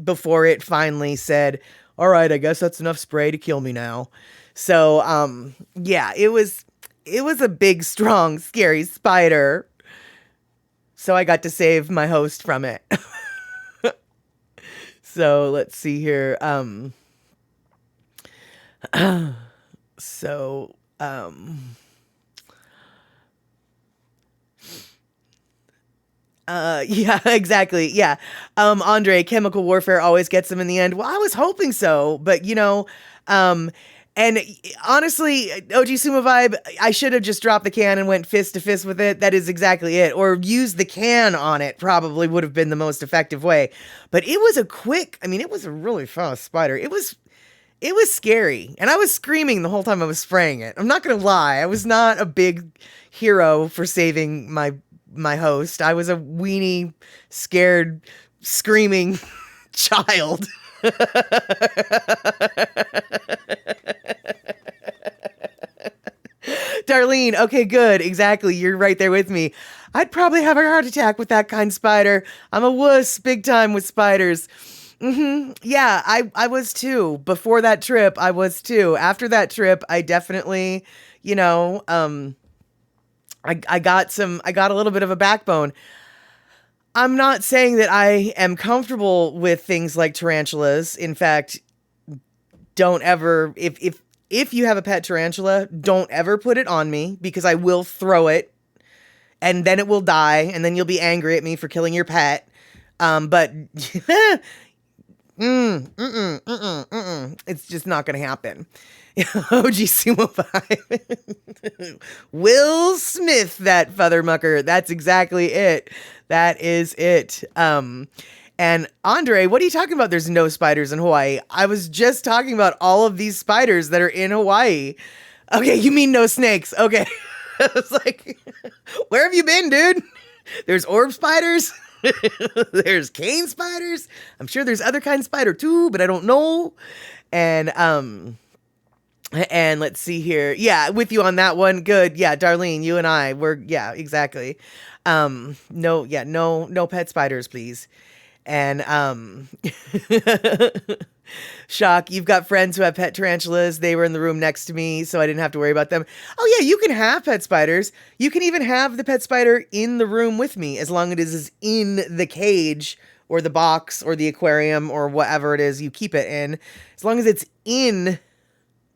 before it finally said, all right, I guess that's enough spray to kill me now. So, yeah, it was a big, strong, scary spider. So I got to save my host from it. So let's see here. Yeah, exactly. Yeah. Andre, chemical warfare always gets them in the end. Well, I was hoping so, but And honestly, OG Sumo Vibe, I should have just dropped the can and went fist to fist with it. That is exactly it. Or used the can on it probably would have been the most effective way. But it was it was a really fast spider. It was scary. And I was screaming the whole time I was spraying it. I'm not going to lie. I was not a big hero for saving my host. I was a weenie, scared, screaming child. Darlene, okay, good. Exactly. You're right there with me. I'd probably have a heart attack with that kind of spider. I'm a wuss big time with spiders. Yeah, I was too. Before that trip, I was too. After that trip, I definitely, I got a little bit of a backbone. I'm not saying that I am comfortable with things like tarantulas. In fact, don't ever, if you have a pet tarantula, don't ever put it on me because I will throw it and then it will die and then you'll be angry at me for killing your pet. But it's just not going to happen. OG Sumo 5. Will Smith, that feathermucker. That's exactly it. That is it. And Andre, what are you talking about? There's no spiders in Hawaii. I was just talking about all of these spiders that are in Hawaii. Okay, you mean no snakes. Okay. I was like, where have you been, dude? There's orb spiders. There's cane spiders. I'm sure there's other kinds of spider too, but I don't know. And let's see here. Yeah, with you on that one. Good. Yeah, Darlene, you and I yeah, exactly. No pet spiders, please. And Shock, you've got friends who have pet tarantulas. They were in the room next to me, so I didn't have to worry about them. Oh yeah, you can have pet spiders. You can even have the pet spider in the room with me as long as it is in the cage or the box or the aquarium or whatever it is you keep it in. As long as it's in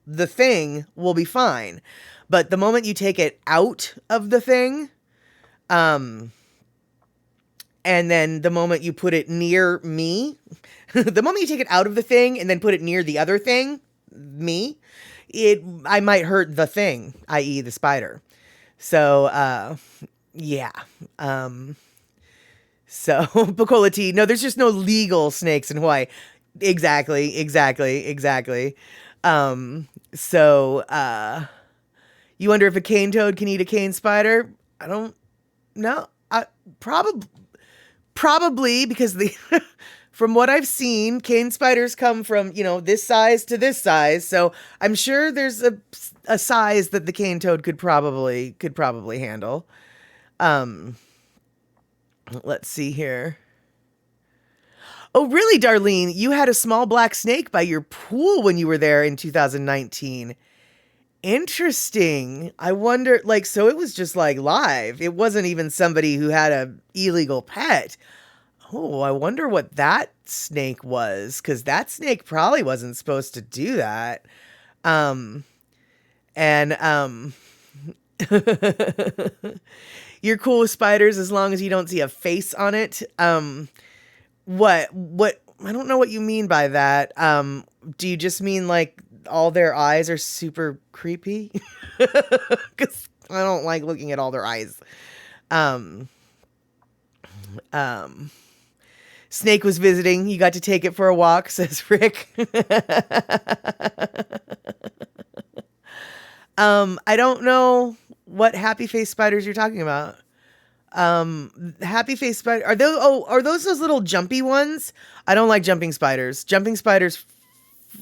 the thing, we'll be fine. But the moment you take it out of the thing, and then the moment you put it near me, the moment you take it out of the thing and then put it near the other thing, me, I might hurt the thing, i.e. the spider. So, yeah. So, Bukola T, no, there's just no legal snakes in Hawaii. Exactly. So, you wonder if a cane toad can eat a cane spider? I don't know. Probably because from what I've seen, cane spiders come from, this size to this size. So I'm sure there's a size that the cane toad could probably handle. Let's see here. Oh, really, Darlene? You had a small black snake by your pool when you were there in 2019. Interesting. I wonder, so it was just live. It wasn't even somebody who had a illegal pet. Oh, I wonder what that snake was, because that snake probably wasn't supposed to do that. You're cool with spiders as long as you don't see a face on it. What? I don't know what you mean by that. Do you just mean all their eyes are super creepy? Because I don't like looking at all their eyes. Snake was visiting. You got to take it for a walk, says Rick. I don't know what happy face spiders you're talking about. Happy face spider. Are those little jumpy ones? I don't like jumping spiders. Jumping spiders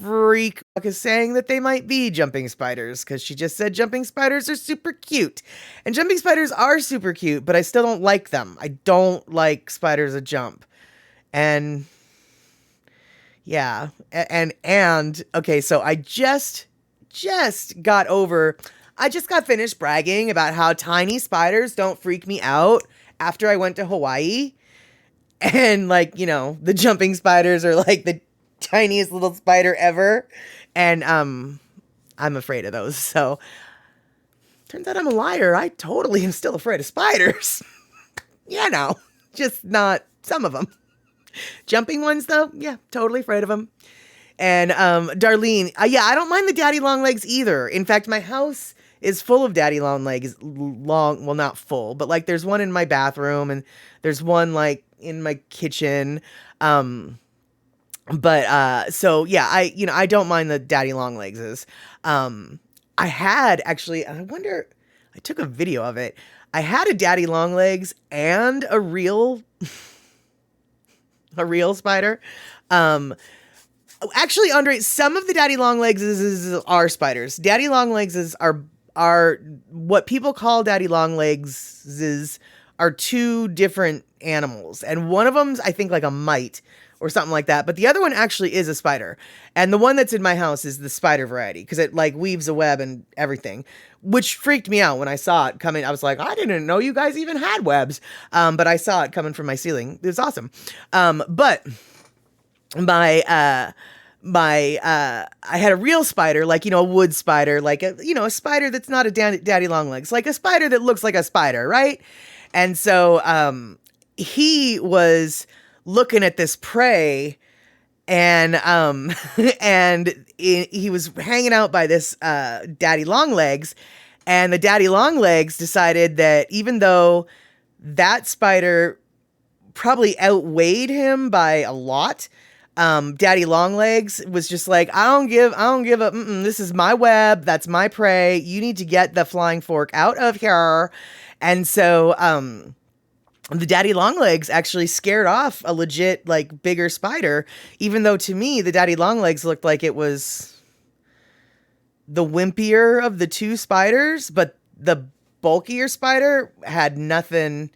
freak is saying that they might be jumping spiders because she just said jumping spiders are super cute. And jumping spiders are super cute, but I still don't like them. I don't like spiders that jump. And yeah, and okay, so I just got finished bragging about how tiny spiders don't freak me out after I went to Hawaii. And the jumping spiders are the tiniest little spider ever. And I'm afraid of those. So turns out I'm a liar. I totally am still afraid of spiders. Just not some of them. Jumping ones though, yeah, totally afraid of them. And Darlene, yeah, I don't mind the daddy long legs either. In fact, my house is full of daddy long legs. Well, not full, but like there's one in my bathroom and there's one like in my kitchen. But so yeah, I don't mind the daddy long legs is. I had actually, I wonder, I took a video of it. I had a daddy long legs and a real spider. Actually, Andre, some of the daddy long legs are spiders. Daddy long legs are what people call daddy long legs are two different animals, and one of them's I think like a mite or something like that, but the other one actually is a spider. And the one that's in my house is the spider variety because it like weaves a web and everything, which freaked me out when I saw it coming. I was like, I didn't know you guys even had webs, but I saw it coming from my ceiling. It was awesome. But I had a real spider, like, a wood spider, like a spider that's not a daddy long legs, like a spider that looks like a spider, right? And so he was looking at this prey, and he was hanging out by this daddy long legs, and the daddy long legs decided that even though that spider probably outweighed him by a lot, daddy long legs was just like, I don't give a, this is my web, that's my prey, you need to get the flying fork out of here. And so the daddy long legs actually scared off a legit like bigger spider, even though to me the daddy long legs looked like it was the wimpier of the two spiders, but the bulkier spider had nothing.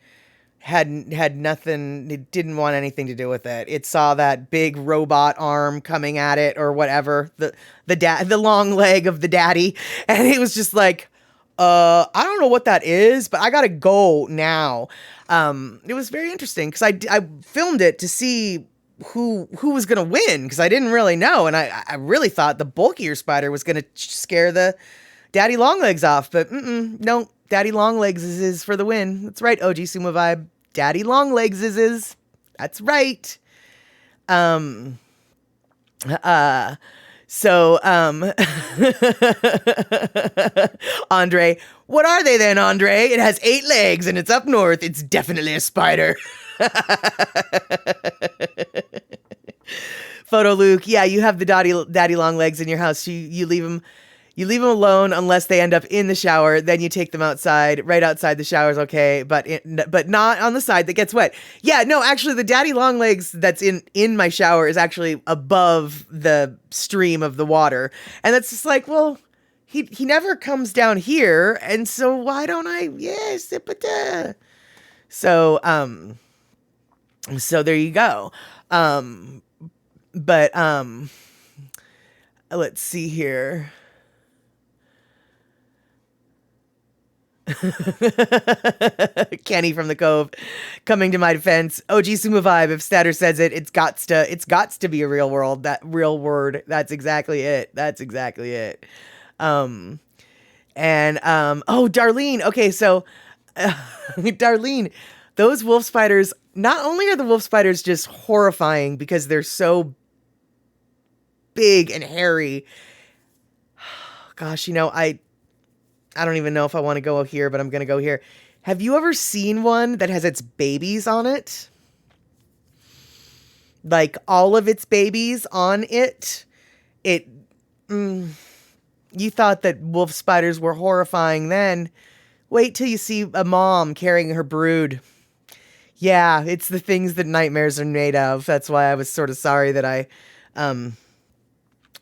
It didn't want anything to do with it. It saw that big robot arm coming at it or whatever, the long leg of the daddy, and it was just like, I don't know what that is, but I gotta go now. It was very interesting because I filmed it to see who was gonna win because I didn't really know, and I really thought the bulkier spider was gonna scare the daddy long legs off, but no, daddy long legs is for the win. That's right, OG Sumo Vibe. Daddy long legs is. That's right. So, Andre, what are they then, Andre? It has 8 legs and it's up north. It's definitely a spider. Photo Luke, yeah, you have the daddy long legs in your house. You leave them alone unless they end up in the shower. Then you take them outside. Right outside the shower is okay, but not on the side that gets wet. Yeah, no, actually, the daddy long legs that's in my shower is actually above the stream of the water, and that's just like, well, he never comes down here, and so why don't I? Yes, so so there you go. But let's see here. Kenny from the Cove coming to my defense. OG Sumo Vibe, if Statter says it, it's gots to be a real world. That real word. That's exactly it. Oh, Darlene. Okay, so Darlene, those wolf spiders, not only are the wolf spiders just horrifying because they're so big and hairy. Gosh, I don't even know if I want to go here, but I'm going to go here. Have you ever seen one that has its babies on it? Like all of its babies on it? You thought that wolf spiders were horrifying then. Wait till you see a mom carrying her brood. Yeah, it's the things that nightmares are made of. That's why I was sort of sorry that I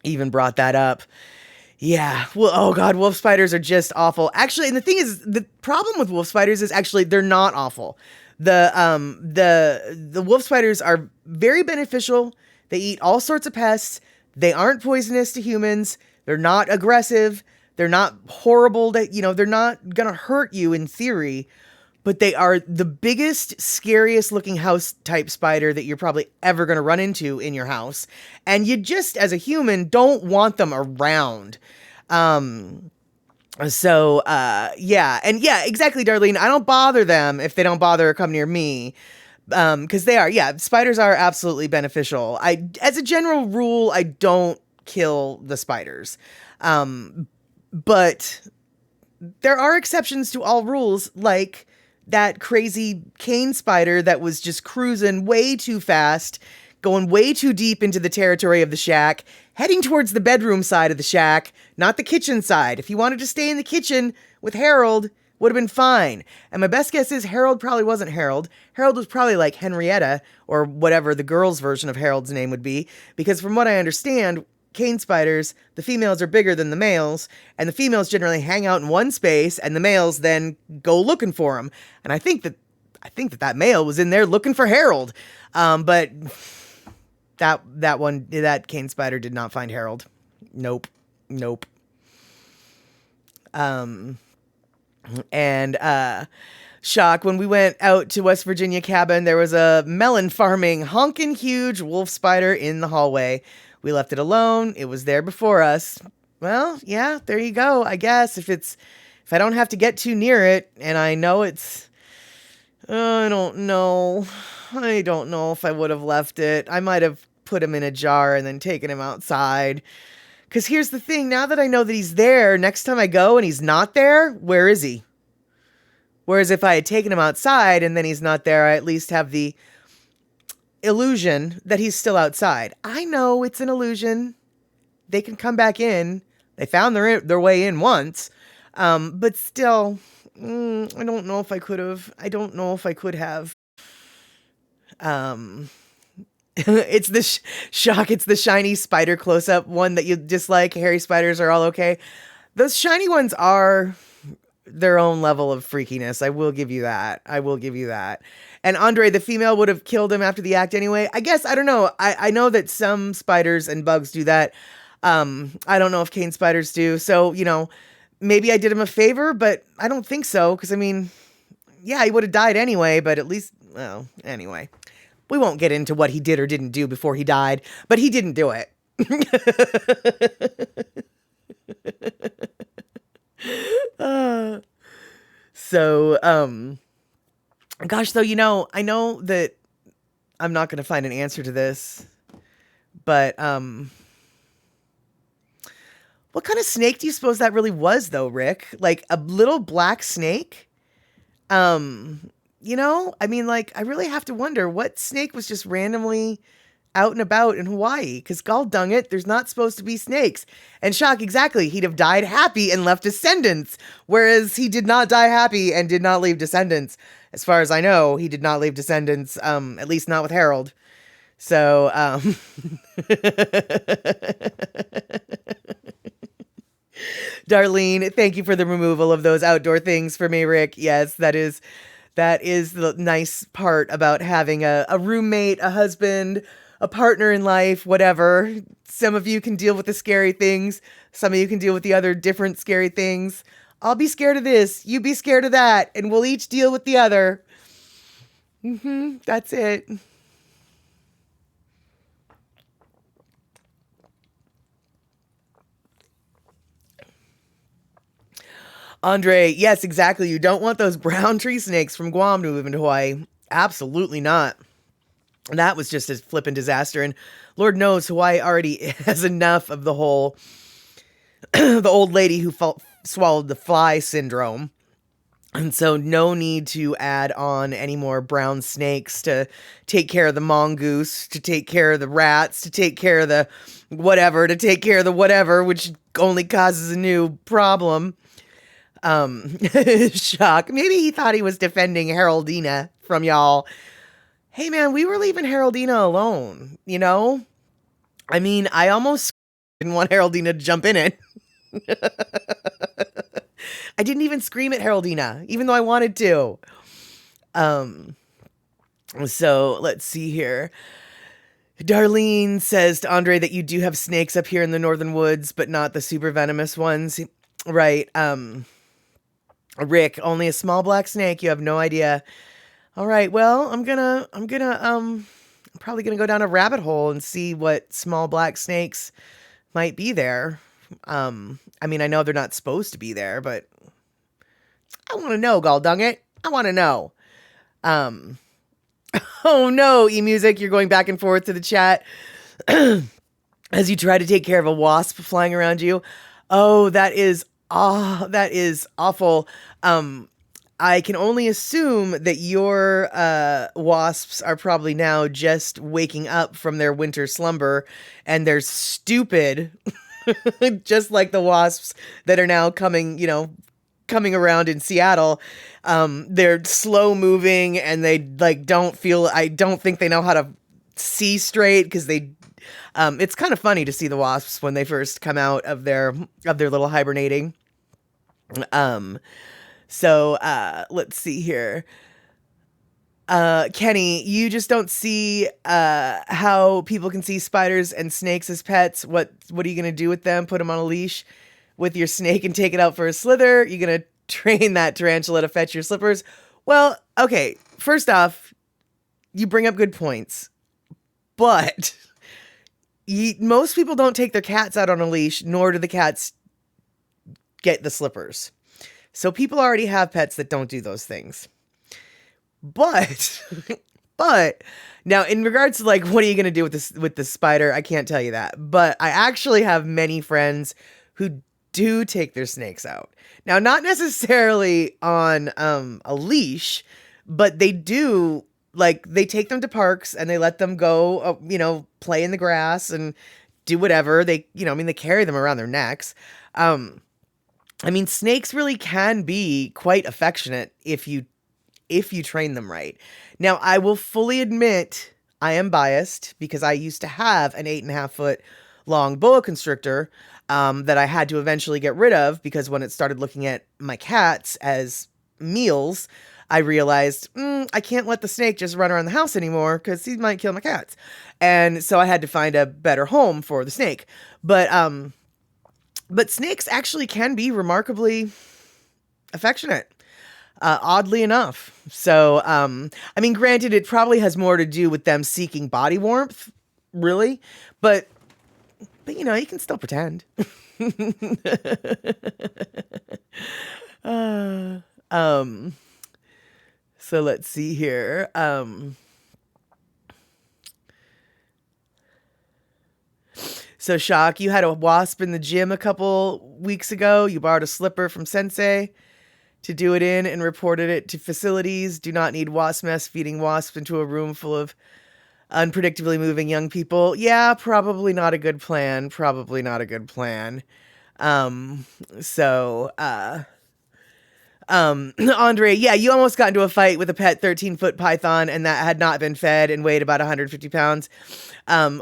even brought that up. Yeah. Well, oh God, wolf spiders are just awful. Actually, and the thing is, the problem with wolf spiders is actually they're not awful. The wolf spiders are very beneficial. They eat all sorts of pests. They aren't poisonous to humans. They're not aggressive. They're not horrible. They're not gonna hurt you in theory, but they are the biggest, scariest looking house type spider that you're probably ever gonna run into in your house. And you just, as a human, don't want them around. Yeah. And yeah, exactly, Darlene. I don't bother them if they don't bother or come near me. Because they are, yeah, spiders are absolutely beneficial. As a general rule, I don't kill the spiders. But there are exceptions to all rules, like that crazy cane spider that was just cruising way too fast, going way too deep into the territory of the shack, heading towards the bedroom side of the shack, not the kitchen side. If he wanted to stay in the kitchen with Harold, would have been fine. And my best guess is Harold probably wasn't Harold. Harold was probably like Henrietta, or whatever the girl's version of Harold's name would be, because from what I understand, cane spiders, the females are bigger than the males, and the females generally hang out in one space, and the males then go looking for them. And I think that male was in there looking for Harold, but that cane spider did not find Harold. Nope. And shock, when we went out to West Virginia cabin, there was a melon farming honkin' huge wolf spider in the hallway. We left it alone. It was there before us. Well, yeah, there you go. I guess if I don't have to get too near it, and I know it's, I don't know if I would have left it. I might have put him in a jar and then taken him outside. Because here's the thing, now that I know that he's there, next time I go and he's not there, where is he? Whereas if I had taken him outside and then he's not there, I at least have the illusion that he's still outside. I know it's an illusion. They can come back in. They found their way in once. But still, I don't know if I could have. I don't know if I could have. It's the shock. It's the shiny spider close-up one that you dislike. Hairy spiders are all okay. Those shiny ones are their own level of freakiness. I will give you that. And Andre, the female, would have killed him after the act anyway. I guess, I don't know. I know that some spiders and bugs do that. I don't know if cane spiders do. So, maybe I did him a favor, but I don't think so. Because, I mean, yeah, he would have died anyway, but at least, well, anyway. We won't get into what he did or didn't do before he died, but he didn't do it. Gosh, though, I know that I'm not going to find an answer to this, but, what kind of snake do you suppose that really was, though, Rick? Like a little black snake? I mean, like, I really have to wonder what snake was just randomly out and about in Hawaii, because gall dung it, there's not supposed to be snakes. And shock, exactly, he'd have died happy and left descendants, whereas he did not die happy and did not leave descendants. As far as I know, he did not leave descendants, at least not with Harold. So, Darlene, thank you for the removal of those outdoor things for me, Rick. Yes, that is the nice part about having a roommate, a husband, a partner in life, whatever. Some of you can deal with the scary things. Some of you can deal with the other different scary things. I'll be scared of this. You be scared of that. And we'll each deal with the other. That's it. Andre, yes, exactly. You don't want those brown tree snakes from Guam to move into Hawaii. Absolutely not. And that was just a flippin' disaster. And Lord knows Hawaii already has enough of the whole, the old lady who swallowed the fly syndrome. And so no need to add on any more brown snakes to take care of the mongoose, to take care of the rats, to take care of the whatever, which only causes a new problem. Shock. Maybe he thought he was defending Haroldina from y'all. Hey man, we were leaving Haroldina alone, I mean, I almost didn't want Haroldina to jump in it. I didn't even scream at Haroldina, even though I wanted to. So let's see here. Darlene says to Andre that you do have snakes up here in the northern woods, but not the super venomous ones. Right. Rick, only a small black snake. You have no idea. All right. Well, I'm probably gonna go down a rabbit hole and see what small black snakes might be there. I mean, I know they're not supposed to be there, but I want to know, gall dung it. I want to know. Oh no, e-music, you're going back and forth to the chat as you try to take care of a wasp flying around you. Oh, that is awful. Um, I can only assume that your wasps are probably now just waking up from their winter slumber and they're stupid, just like the wasps that are now coming around in Seattle. They're slow moving and they I don't think they know how to see straight because it's kind of funny to see the wasps when they first come out of their little hibernating. Um, let's see here. Kenny, you just don't see how people can see spiders and snakes as pets. What are you gonna do with them? Put them on a leash with your snake and take it out for a slither? You gonna train that tarantula to fetch your slippers? Well, okay. First off, you bring up good points, but most people don't take their cats out on a leash, nor do the cats get the slippers. So people already have pets that don't do those things. But but now in regards to like what are you going to do with the spider, I can't tell you that. But I actually have many friends who do take their snakes out. Now not necessarily on a leash, but they do, like, they take them to parks and they let them go play in the grass and do whatever. They they carry them around their necks. Snakes really can be quite affectionate if you train them right. Now, I will fully admit I am biased because I used to have an 8.5 foot long boa constrictor that I had to eventually get rid of because when it started looking at my cats as meals, I realized I can't let the snake just run around the house anymore because he might kill my cats. And so I had to find a better home for the snake. But snakes actually can be remarkably affectionate. Oddly enough. So, granted, it probably has more to do with them seeking body warmth, really, but you can still pretend. uh, um, so let's see here. So Shock, you had a wasp in the gym a couple weeks ago. You borrowed a slipper from Sensei to do it in and reported it to facilities. Do not need wasp nest feeding wasps into a room full of unpredictably moving young people. Yeah, probably not a good plan. Probably not a good plan. Andre, yeah, you almost got into a fight with a pet 13-foot python and that had not been fed and weighed about 150 pounds.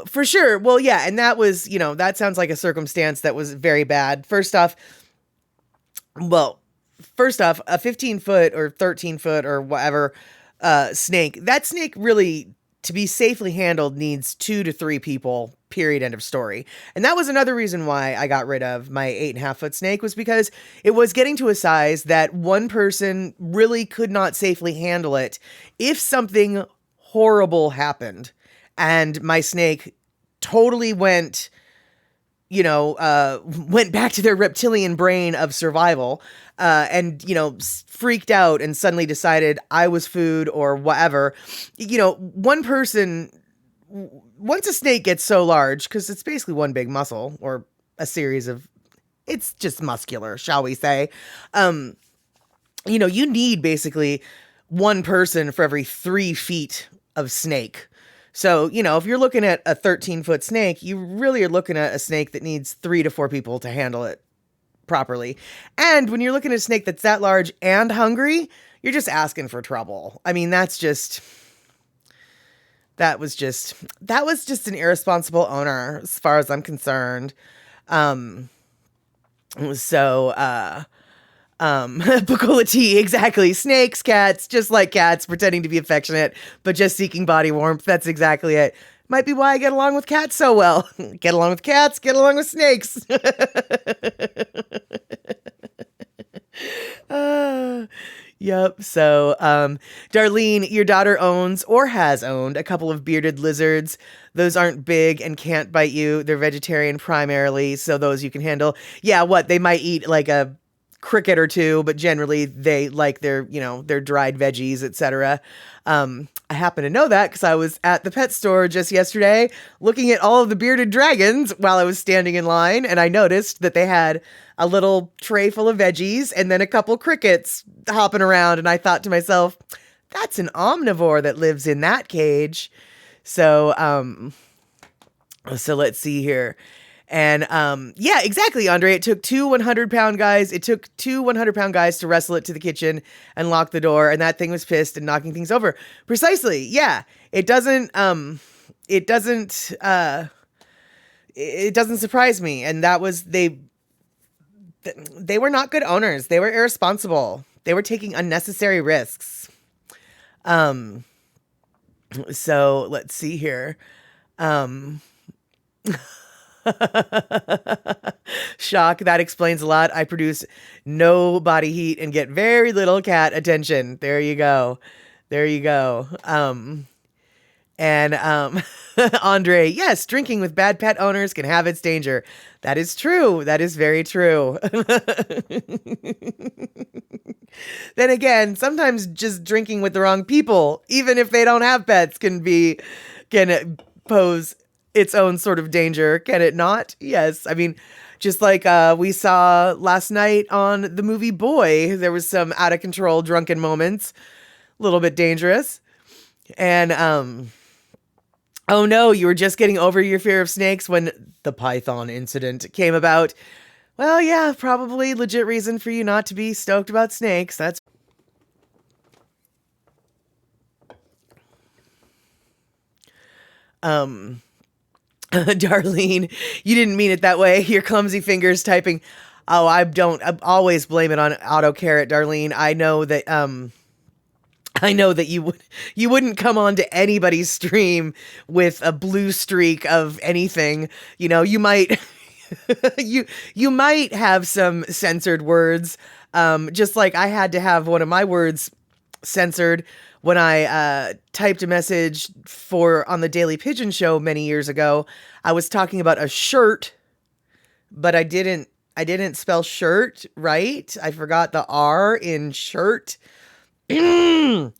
For sure. Well, yeah. And that was, that sounds like a circumstance that was very bad. First off, a 15-foot or 13-foot or whatever snake, that snake really, to be safely handled, needs 2 to 3 people, period, end of story. And that was another reason why I got rid of my 8.5 foot snake, was because it was getting to a size that one person really could not safely handle it if something horrible happened. And my snake totally went back to their reptilian brain of survival, and freaked out and suddenly decided I was food or whatever. One person, once a snake gets so large, because it's basically one big muscle or a series of, it's just muscular, shall we say. You need basically one person for every 3 feet of snake. So, if you're looking at a 13-foot snake, you really are looking at a snake that needs 3 to 4 people to handle it properly. And when you're looking at a snake that's that large and hungry, you're just asking for trouble. That was just an irresponsible owner as far as I'm concerned. Bacola T, exactly. Snakes, cats, just like cats, pretending to be affectionate, but just seeking body warmth. That's exactly it. Might be why I get along with cats so well. Get along with cats, get along with snakes. Yep. So, Darlene, your daughter owns or has owned a couple of bearded lizards. Those aren't big and can't bite you. They're vegetarian primarily, so those you can handle. Yeah, what? They might eat like a cricket or two, but generally they like their dried veggies, etc. I happen to know that because I was at the pet store just yesterday looking at all of the bearded dragons while I was standing in line, and I noticed that they had a little tray full of veggies and then a couple crickets hopping around, and I thought to myself, that's an omnivore that lives in that cage. So let's see here. And yeah, exactly, Andre. It took two 100-pound guys. It took two 100-pound guys to wrestle it to the kitchen and lock the door. And that thing was pissed and knocking things over. Precisely. Yeah. It doesn't surprise me. And that was, they were not good owners. They were irresponsible. They were taking unnecessary risks. So let's see here. Shock, that explains a lot. I produce no body heat and get very little cat attention. There you go. Andre, yes, drinking with bad pet owners can have its danger. That is true. That is very true. Then again, sometimes just drinking with the wrong people, even if they don't have pets, can pose its own sort of danger, can it not? Yes. I mean, just like we saw last night on the movie Boy, there was some out of control drunken moments, a little bit dangerous. And oh no, you were just getting over your fear of snakes when the python incident came about. Well, yeah, probably legit reason for you not to be stoked about snakes. That's Darlene, you didn't mean it that way. Your clumsy fingers typing. Oh, I always blame it on AutoCarrot, Darlene. I know that you wouldn't come onto anybody's stream with a blue streak of anything. You know, you might you might have some censored words. Just like I had to have one of my words censored when I typed a message on the Daily Pigeon Show many years ago. I was talking about a shirt, but I didn't spell shirt right. I forgot the R in shirt. Yeah.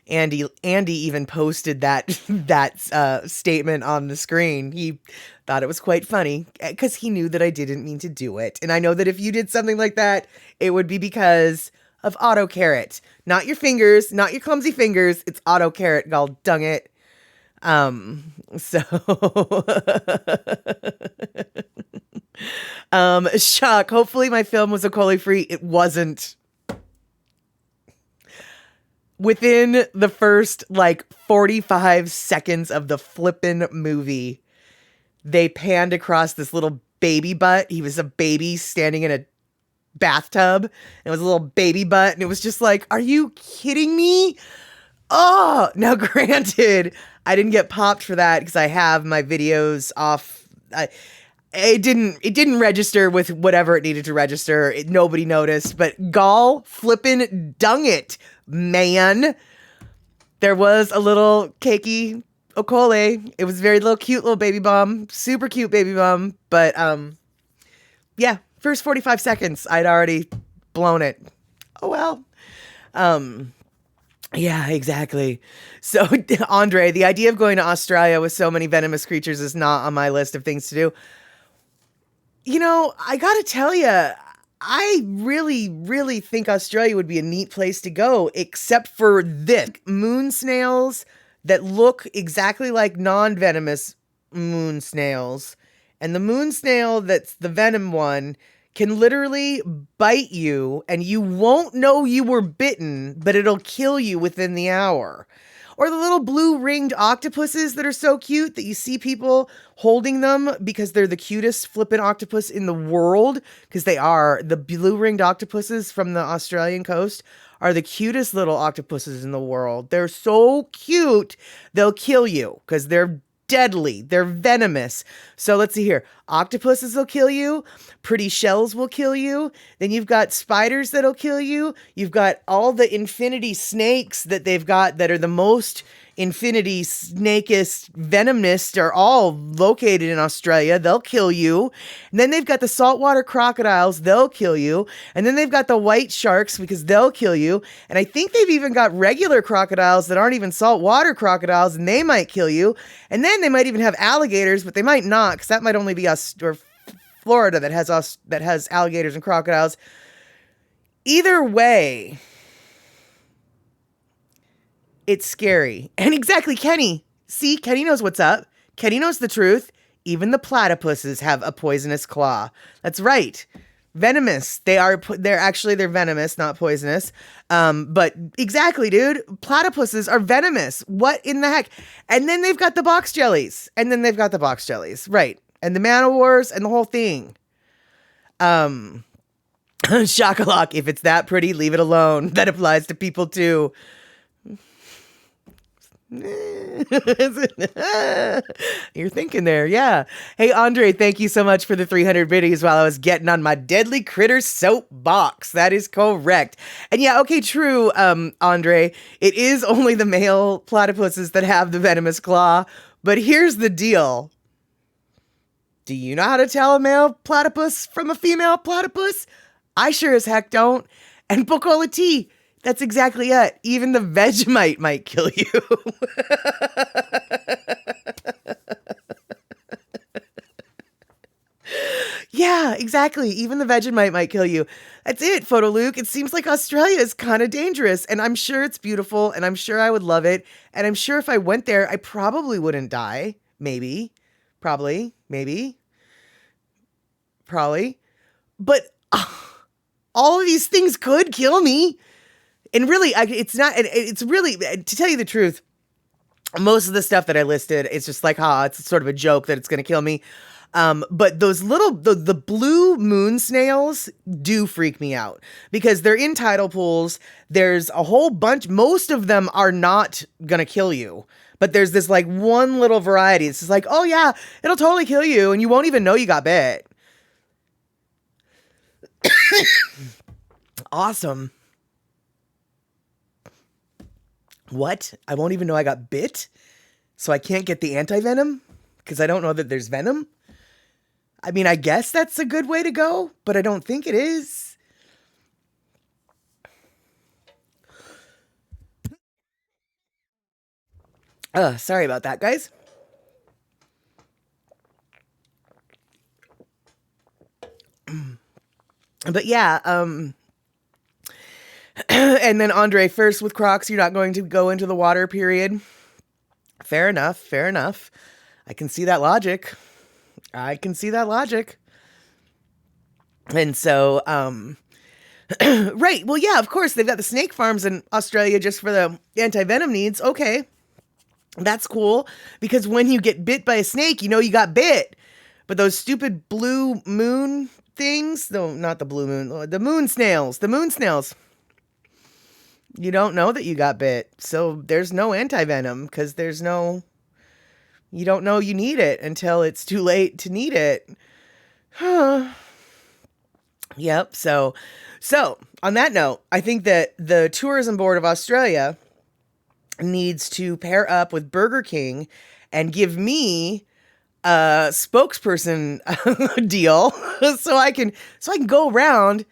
Andy even posted that statement on the screen. He thought it was quite funny because he knew that I didn't mean to do it. And I know that if you did something like that, it would be because of AutoCarrot. Not your fingers, not your clumsy fingers. It's AutoCarrot, gall dung it. Shock. Hopefully my film was E. coli free. It wasn't. Within the first 45 seconds of the flippin' movie, they panned across this little baby butt. He was a baby standing in a bathtub. It was a little baby butt, and it was just like, are you kidding me? Oh, now granted, I didn't get popped for that because I have my videos off. It didn't register with whatever it needed to register. Nobody noticed, but gall flippin' dung it, man. There was a little cakey E. coli. It was very cute little baby bum, super cute baby bum. But yeah, first 45 seconds, I'd already blown it. Oh well. Yeah, exactly. So Andre, the idea of going to Australia with so many venomous creatures is not on my list of things to do. You know, I gotta tell you, I really, really think Australia would be a neat place to go, except for this. Moon snails that look exactly like non-venomous moon snails. And the moon snail that's the venom one can literally bite you and you won't know you were bitten, but it'll kill you within the hour. Or the little blue ringed octopuses that are so cute that you see people holding them because they're the cutest flippin' octopus in the world. Because they are. The blue ringed octopuses from the Australian coast are the cutest little octopuses in the world. They're so cute, they'll kill you because they're deadly. They're venomous. So let's see here. Octopuses will kill you. Pretty shells will kill you. Then you've got spiders that'll kill you. You've got all the infinity snakes that they've got that are the most infinity, snakist, venomist are all located in Australia. They'll kill you. And then they've got the saltwater crocodiles. They'll kill you. And then they've got the white sharks because they'll kill you. And I think they've even got regular crocodiles that aren't even saltwater crocodiles, and they might kill you. And then they might even have alligators, but they might not, because that might only be us or Florida that has alligators and crocodiles. Either way, it's scary. And exactly, Kenny. See, Kenny knows what's up. Kenny knows the truth. Even the platypuses have a poisonous claw. That's right. Venomous. They're venomous, not poisonous. But exactly, dude. Platypuses are venomous. What in the heck? And then they've got the box jellies. Right. And the man o' wars and the whole thing. Shockalock, if it's that pretty, leave it alone. That applies to people too. You're thinking there, yeah. Hey, Andre, thank you so much for the 300 biddies while I was getting on my deadly critter soapbox. That is correct. And yeah, okay, true, Andre. It is only the male platypuses that have the venomous claw. But here's the deal. Do you know how to tell a male platypus from a female platypus? I sure as heck don't. And Pocola T, that's exactly it. Even the Vegemite might kill you. Yeah, exactly. Even the Vegemite might kill you. That's it, Photo Luke. It seems like Australia is kind of dangerous, and I'm sure it's beautiful, and I'm sure I would love it, and I'm sure if I went there, I probably wouldn't die. Maybe. Probably. Maybe. Probably. But all of these things could kill me. And really, it's really, to tell you the truth, most of the stuff that I listed, it's just like, it's sort of a joke that it's going to kill me. But those the blue moon snails do freak me out because they're in tidal pools. There's a whole bunch. Most of them are not going to kill you. But there's this like one little variety. It's just like, oh yeah, it'll totally kill you. And you won't even know you got bit. Awesome. What? I won't even know I got bit? So I can't get the anti-venom? Because I don't know that there's venom? I mean, I guess that's a good way to go, but I don't think it is. Sorry about that, guys. But yeah, and then Andre, first with Crocs, you're not going to go into the water, period. Fair enough. I can see that logic. And so, right. Well, yeah, of course, they've got the snake farms in Australia just for the anti-venom needs. Okay. That's cool. Because when you get bit by a snake, you know you got bit. But those stupid blue moon things, no, not the blue moon, the moon snails. You don't know that you got bit. So there's no anti-venom because you don't know you need it until it's too late to need it. Yep. So on that note, I think that the Tourism Board of Australia needs to pair up with Burger King and give me a spokesperson deal so I can go around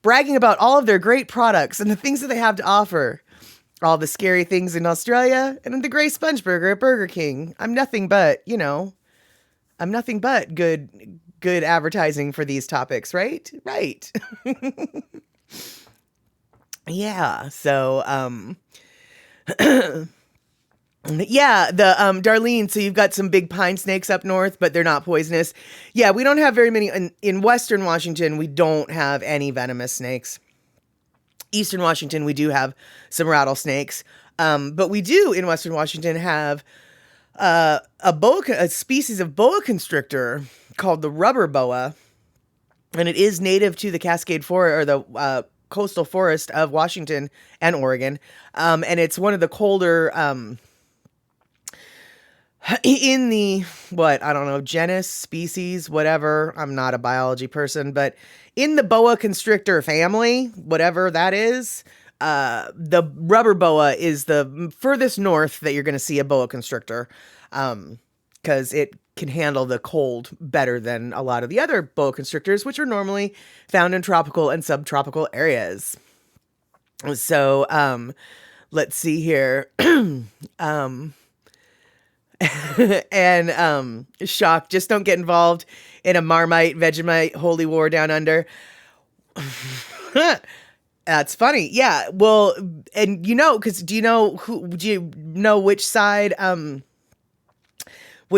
bragging about all of their great products and the things that they have to offer. All the scary things in Australia and the Grey Sponge Burger at Burger King. I'm nothing but good advertising for these topics, right? Right. Yeah. So, yeah, Darlene, so you've got some big pine snakes up north, but they're not poisonous. Yeah, we don't have very many. In Western Washington, we don't have any venomous snakes. Eastern Washington, we do have some rattlesnakes. But we do, in Western Washington, have a species of boa constrictor called the rubber boa. And it is native to the Cascade Forest, or the coastal forest of Washington and Oregon. And it's one of the colder... in the, genus, species, whatever. I'm not a biology person, but in the boa constrictor family, whatever that is, the rubber boa is the furthest north that you're going to see a boa constrictor, because it can handle the cold better than a lot of the other boa constrictors, which are normally found in tropical and subtropical areas. So, let's see here. And shock, just don't get involved in a Marmite, Vegemite holy war down under. That's funny. Yeah. Well, and because do you know which side,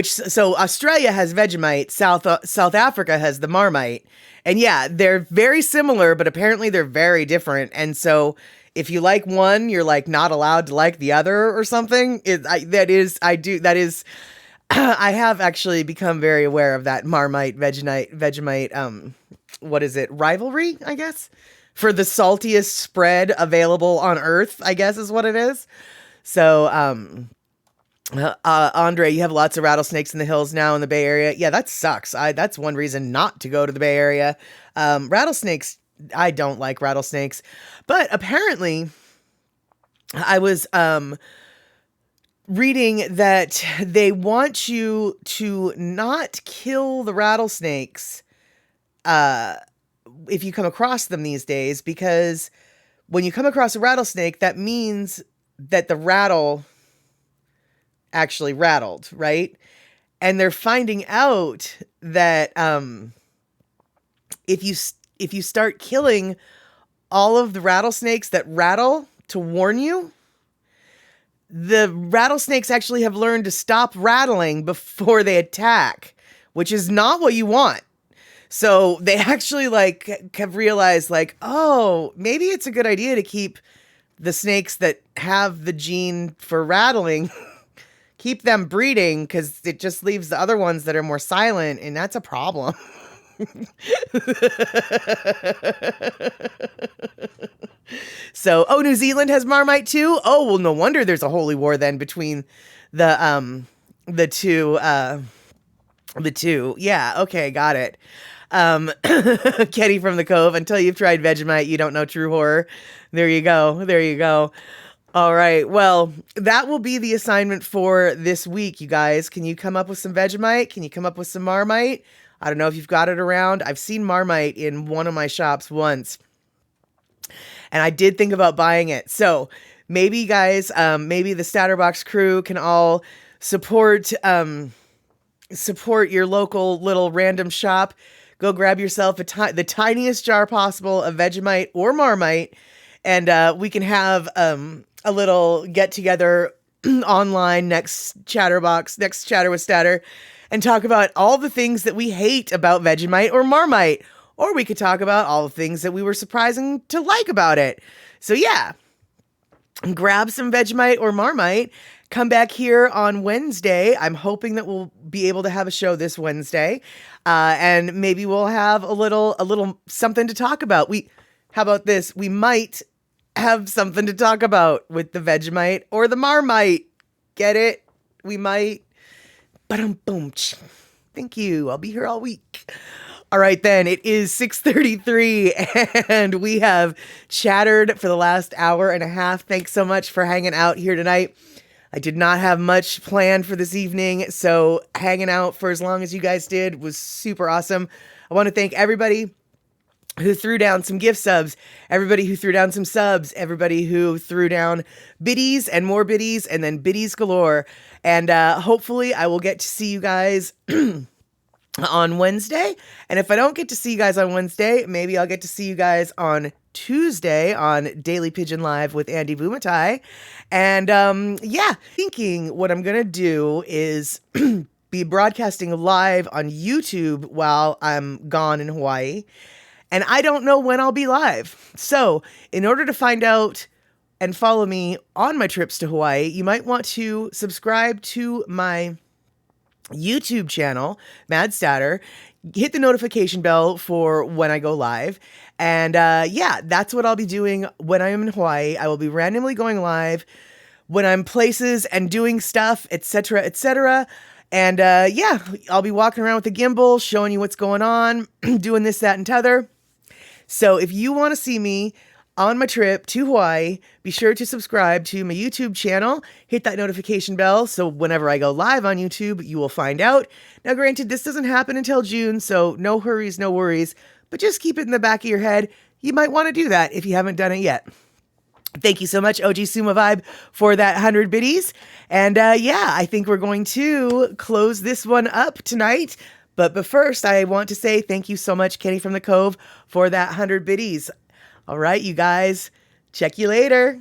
so Australia has Vegemite, South Africa has the Marmite. And yeah, they're very similar, but apparently they're very different. And so if you like one, you're like not allowed to like the other or something. I have actually become very aware of that Marmite, Vegemite, what is it? Rivalry, I guess, for the saltiest spread available on Earth, I guess is what it is. So, Andre, you have lots of rattlesnakes in the hills now in the Bay Area. Yeah, that sucks. That's one reason not to go to the Bay Area. Rattlesnakes, I don't like rattlesnakes, but apparently I was reading that they want you to not kill the rattlesnakes if you come across them these days, because when you come across a rattlesnake, that means that the rattle actually rattled, right? And they're finding out that if you start killing all of the rattlesnakes that rattle to warn you, the rattlesnakes actually have learned to stop rattling before they attack, which is not what you want. So they actually have realized oh, maybe it's a good idea to keep the snakes that have the gene for rattling, keep them breeding, because it just leaves the other ones that are more silent, and that's a problem. So, New Zealand has Marmite too? Oh, well, no wonder there's a holy war then between the two. Yeah, okay, got it. Kenny from the Cove, until you've tried Vegemite, you don't know true horror. There you go. All right, well, that will be the assignment for this week, you guys. Can you come up with some Vegemite? Can you come up with some Marmite? I don't know if you've got it around. I've seen Marmite in one of my shops once, and I did think about buying it. So maybe, guys, maybe the Statterbox crew can all support your local little random shop. Go grab yourself the tiniest jar possible of Vegemite or Marmite, and we can have a little get together online next Chatter with Statter, and talk about all the things that we hate about Vegemite or Marmite, or we could talk about all the things that we were surprising to like about it. So yeah, grab some Vegemite or Marmite. Come back here on Wednesday. I'm hoping that we'll be able to have a show this Wednesday, and maybe we'll have a little something to talk about. How about this? We might have something to talk about with the Vegemite or the Marmite. Get it? We might. Ba-dum-boom. Thank you. I'll be here all week. All right, then. It is 6:33, and we have chattered for the last hour and a half. Thanks so much for hanging out here tonight. I did not have much planned for this evening, so hanging out for as long as you guys did was super awesome. I want to thank everybody who threw down some gift subs, everybody who threw down some subs, everybody who threw down biddies and more biddies, and then biddies galore. And hopefully I will get to see you guys on Wednesday. And if I don't get to see you guys on Wednesday, maybe I'll get to see you guys on Tuesday on Daily Pigeon Live with Andy Vumatai. And thinking what I'm going to do is be broadcasting live on YouTube while I'm gone in Hawaii. And I don't know when I'll be live. So in order to find out and follow me on my trips to Hawaii, you might want to subscribe to my YouTube channel, Mad Statter. Hit the notification bell for when I go live. And that's what I'll be doing when I am in Hawaii. I will be randomly going live when I'm places and doing stuff, etc., etc. And I'll be walking around with the gimbal, showing you what's going on, doing this, that, and t'other. So if you want to see me on my trip to Hawaii. Be sure to subscribe to my YouTube channel. Hit that notification bell so whenever I go live on YouTube, you will find out. Now, granted, this doesn't happen until June, so no hurries, no worries, but just keep it in the back of your head. You might want to do that if you haven't done it yet. Thank you so much, OG Suma Vibe, for that 100 biddies. And I think we're going to close this one up tonight. But first, I want to say thank you so much, Kenny from the Cove, for that 100 biddies. All right, you guys, check you later.